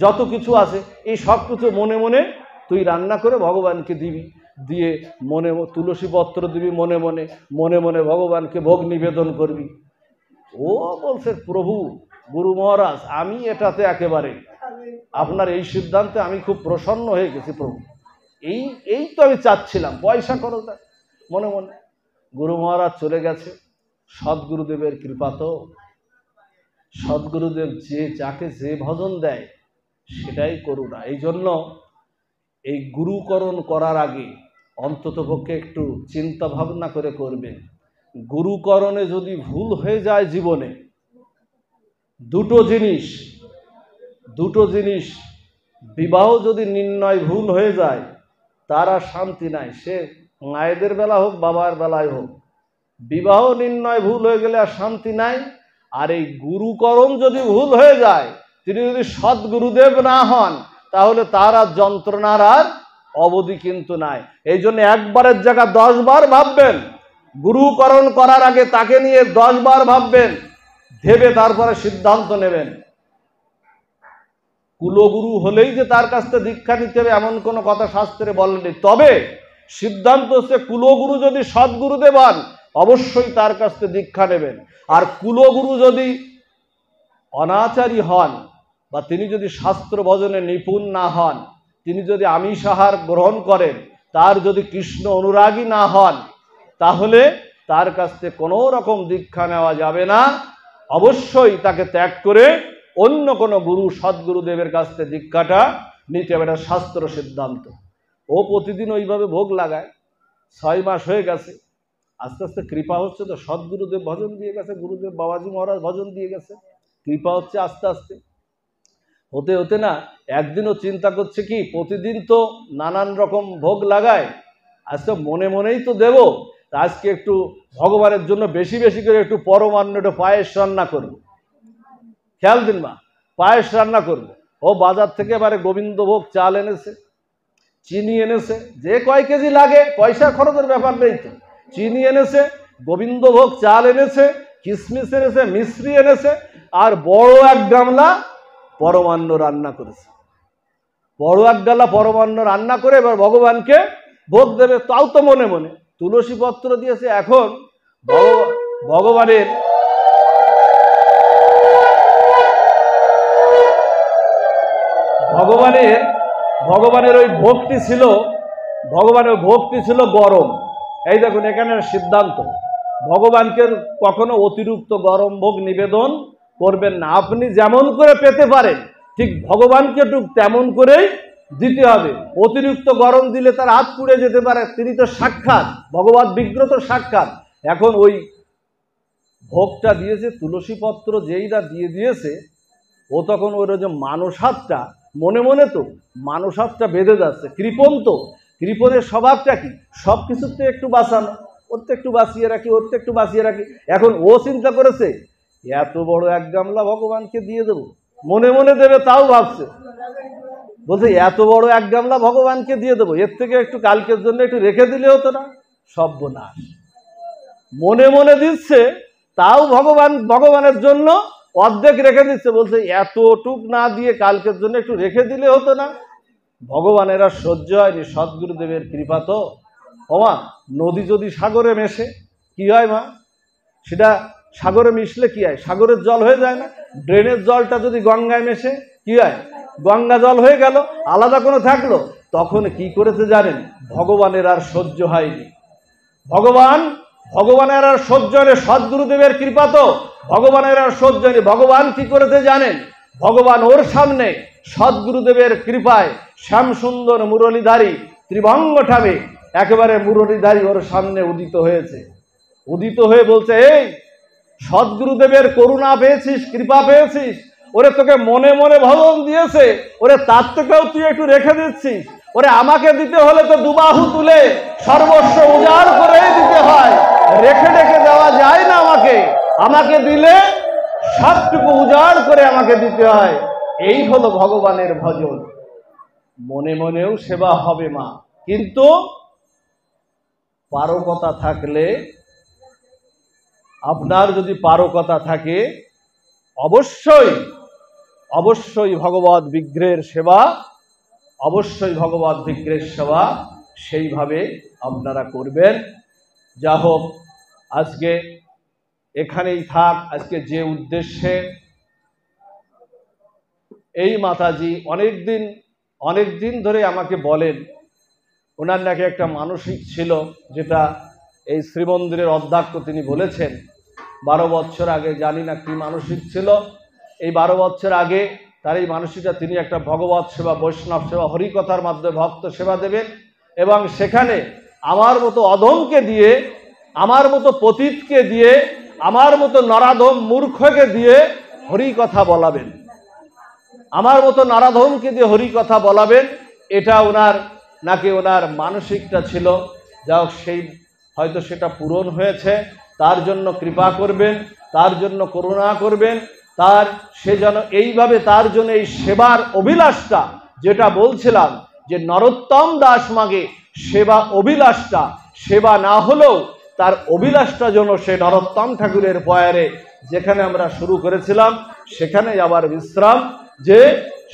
Speaker 1: যত কিছু আছে, এই সব কিছু মনে মনে তুই রান্না করে ভগবানকে দিবি, দিয়ে মনে তুলসী পত্র দিবি, মনে মনে ভগবানকে ভোগ নিবেদন করবি। ও বলছে, প্রভু গুরু মহারাজ, আমি এটাতে একেবারে আপনার এই সিদ্ধান্তে আমি খুব প্রসন্ন হয়ে গেছি প্রভু, এই তো আমি চাচ্ছিলাম, পয়সা খরচ মনে। গুরু মহারাজ চলে গেছে। সদ্গুরুদেবের কৃপা তো। সদ্গুরুদেব যে যাকে যে ভজন দেয় সেটাই করুণা। এই জন্য এই গুরুকরণ করার আগে অন্ততপক্ষে একটু চিন্তা ভাবনা করে করবেন। গুরুকরণে যদি ভুল হয়ে যায় জীবনে, দুটো জিনিস, বিবাহ যদি নির্ণয় ভুল হয়ে যায় তার আর শান্তি নাই। সে মায়েদের বেলা হোক বাবার বেলায় হোক, বিবাহ নির্ণয় ভুল হয়ে গেলে আর শান্তি নাই। আর এই গুরুকরণ যদি ভুল হয়ে যায়, তিনি যদি সদ্গুরুদেব না হন, তাহলে তার আর যন্ত্রণার আর অবধি কিন্তু নাই। এই জন্য একবারের জায়গা 10 বার ভাববেন। গুরুকরণ করার আগে তাকে নিয়ে 10 বার ভাববেন, ভেবে তারপরে সিদ্ধান্ত নেবেন। কুলগুরু হলেই যে তার কাছ থেকে দীক্ষা নিতে হবে এমন কোনো কথা শাস্ত্রে বলেনি। তবে সিদ্ধান্ত হচ্ছে কুলগুরু যদি সদ্গুরুদেব হন, অবশ্যই তার কাছ থেকে দীক্ষা নেবেন। আর কুলগুরু যদি অনাচারী হন, বা তিনি যদি শাস্ত্র ভজনে নিপুণ না হন, তিনি যদি আমিষ আহার গ্রহণ করেন, তার যদি কৃষ্ণ অনুরাগী না হন, তাহলে তার কাছ থেকে কোনো রকম দীক্ষা নেওয়া যাবে না। অবশ্যই তাকে ত্যাগ করে অন্য কোনো গুরু সদ্গুরুদেবের কাছ থেকে দীক্ষাটা নিতে হবে। এটা শাস্ত্র সিদ্ধান্ত। ও প্রতিদিন ওইভাবে ভোগ লাগায়, 6 মাস হয়ে গেছে, আস্তে আস্তে কৃপা হচ্ছে। তো সদ্গুরুদেব ভজন দিয়ে গেছে, গুরুদেব বাবাজি মহারাজ ভজন দিয়ে গেছে, কৃপা হচ্ছে আস্তে আস্তে। হতে হতে না একদিনও চিন্তা করছে কি, প্রতিদিন তো নানান রকম ভোগ লাগায়, আজকে মনে মনেই তো দেব, আজকে একটু ভগবানের জন্য বেশি বেশি করে একটু পরমান্ন, একটু পায়েস রান্না করবো। খেয়াল দিন মা, পায়েস রান্না করবো। ও বাজার থেকে এবারে গোবিন্দভোগ চাল এনেছে, চিনি এনেছে, যে কয় কেজি লাগে, পয়সা খরচের ব্যাপার নেই তো। চিনি এনেছে, গোবিন্দভোগ চাল এনেছে, কিশমিশ এনেছে, মিশ্রি এনেছে, আর বড় এক গামলা পরমান্ন রান্না করেছে। বড় এক গামলা পরমান্ন রান্না করে এবার ভগবানকে ভোগ দেবে, তাও তো মনে মনে। তুলসী পত্র দিয়েছে। এখন ভগবানের ভগবানের ওই ভোগটি ছিল, ভগবানের ভোগটি ছিল গরম। এই দেখুন এখানে সিদ্ধান্ত, ভগবানকে কখনো অতিরিক্ত গরম ভোগ নিবেদন করবেন না। আপনি যেমন করে পেতে পারেন ঠিক ভগবানকে ঠিক তেমন করেই দিতে হবে। অতিরিক্ত গরম দিলে তার হাত পুড়ে যেতে পারে, তিনি তো সাক্ষাৎ ভগবৎ বিগ্রহ, তো সাক্ষাৎ। এখন ওই ভোগটা দিয়েছে তুলসী পত্র, যেইটা দিয়ে দিয়েছে, ও তখন ওর যে মানসাতটা মনে মনে তো মানসাতটা বেঁধে যাচ্ছে। কৃপণ তো, কৃপণের স্বভাবটা কি, সব কিছুতে একটু বাঁচানো, ওর তো একটু বাঁচিয়ে রাখি, ওর তো একটু বাঁচিয়ে রাখি। এখন ও চিন্তা করেছে এত বড় এক গামলা ভগবানকে দিয়ে দেবো, মনে মনে দেবে তাও ভাবছে, বলছে এত বড় এক গামলা ভগবানকে দিয়ে দেবো, এর থেকে একটু কালকের জন্য একটু রেখে দিলে হতো না। সর্বনাশ, মনে মনে দিচ্ছে, তাও ভগবানের জন্য অর্ধেক রেখে দিচ্ছে, বলছে এতটুক না দিয়ে কালকের জন্য একটু রেখে দিলে হতো না। ভগবানের আর সহ্য হয়নি, সদ্গুরুদেবের কৃপা তো। ওমা, নদী যদি সাগরে মেশে কি হয় মা? সেটা সাগরে মিশলে কি হয়? সাগরের জল হয়ে যায় না? ড্রেনের জলটা যদি গঙ্গায় মেশে কি হয়? গঙ্গা জল হয়ে গেল, আলাদা কোনো থাকলো। তখন কি করেছে জানেন? ভগবানের আর সহ্য হয়নি। ভগবানের আর সহ্য হয়নি, সদ্গুরুদেবের কৃপা তো। ভগবানের আর সহ্য হয়নি। ভগবান কি করেছে জানেন? ভগবান ওর সামনে সদ্গুরুদেবের কৃপায় শ্যামসুন্দর মুরলীধারী ত্রিভঙ্গ ঠাবে একেবারে মুরলীধারী ওর সামনে উদিত হয়েছে। উদিত হয়ে বলছে, এই সদ্গুরুদেবের করুণা পেয়েছিস, কৃপা পেয়েছিস, ওরে তোকে মনে মনে ভজন দিয়েছে, ওরে তার থেকেও তুই একটু রেখে দিচ্ছিস। ওরে আমাকে দিতে হলে তো দুবাহু তুলে সর্বস্ব উজাড় করেই দিতে হয়, রেখে রেখে দেওয়া যায় না। আমাকে দিলে সবটুকু উজাড় করে আমাকে দিতে হয়। এই হলো ভগবানের ভজন। মনে মনেও সেবা হবে মা, কিন্তু পারকতা থাকলে, আপনার যদি পারকতা থাকে, অবশ্যই অবশ্যই ভগবৎ বিগ্রহের সেবা, অবশ্যই ভগবৎ বিগ্রহের সেবা সেইভাবে আপনারা করবেন। যা হোক, আজকে এখানেই থাক। আজকে যে উদ্দেশ্যে এই মাতাজি অনেক দিন ধরে আমাকে বলেন, ওনার নাকি একটা মানসিক ছিল, যেটা এই শ্রীমন্দিরের অধ্যক্ষ তিনি বলেছেন 12 বছর আগে, জানি না কি মানসিক ছিল। এই 12 বছর আগে তার এই মানসিকতা, তিনি একটা ভগবত সেবা, বৈষ্ণব সেবা, হরিকথার মাধ্যমে ভক্ত সেবা দেবেন এবং সেখানে আমার মতো অধমকে দিয়ে, আমার মতো পতিতকে দিয়ে, আমার মতো নরাধম মূর্খকে দিয়ে হরিকথা বলাবেন, আমার মতো নরাধমকে দিয়ে হরিকথা বলাবেন। এটা ওনার নাকি ওনার মানসিকটা ছিল। যা হোক, সেই হয়তো সেটা পূরণ হয়েছে। তার জন্য কৃপা করবেন, তার জন্য করুণা করবেন, তার সে যেন এইভাবে, তার জন্য এই সেবার অভিলাষটা, যেটা বলছিলাম যে নরোত্তম দাস মাগে সেবা অভিলাষটা, সেবা না হলেও তার অভিলাষটা যেন সে নরোত্তম ঠাকুরের পয়ারে, যেখানে আমরা শুরু করেছিলাম সেখানেই আবার বিশ্রাম, যে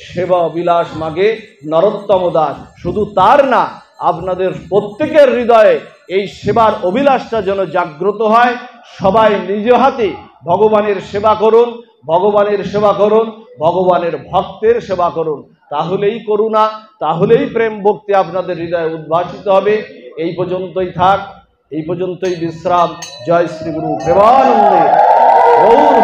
Speaker 1: সেবা অভিলাষ মাগে নরোত্তম দাস। শুধু তার না, আপনাদের প্রত্যেকের হৃদয়ে এই সেবার অভিলাষটা যেন জাগ্রত হয়। সবাই নিজ হাতে ভগবানের সেবা করুন, ভগবানের সেবা করুন, ভগবানের ভক্তের সেবা করুন। তাহলেই করুণা, তাহলেই প্রেম ভক্তি আপনাদের হৃদয়ে উদ্ভাসিত হবে। এই পর্যন্তই থাক, এই পর্যন্তই বিশ্রাম। জয় শ্রী গুরু প্রেমানন্দে গৌর।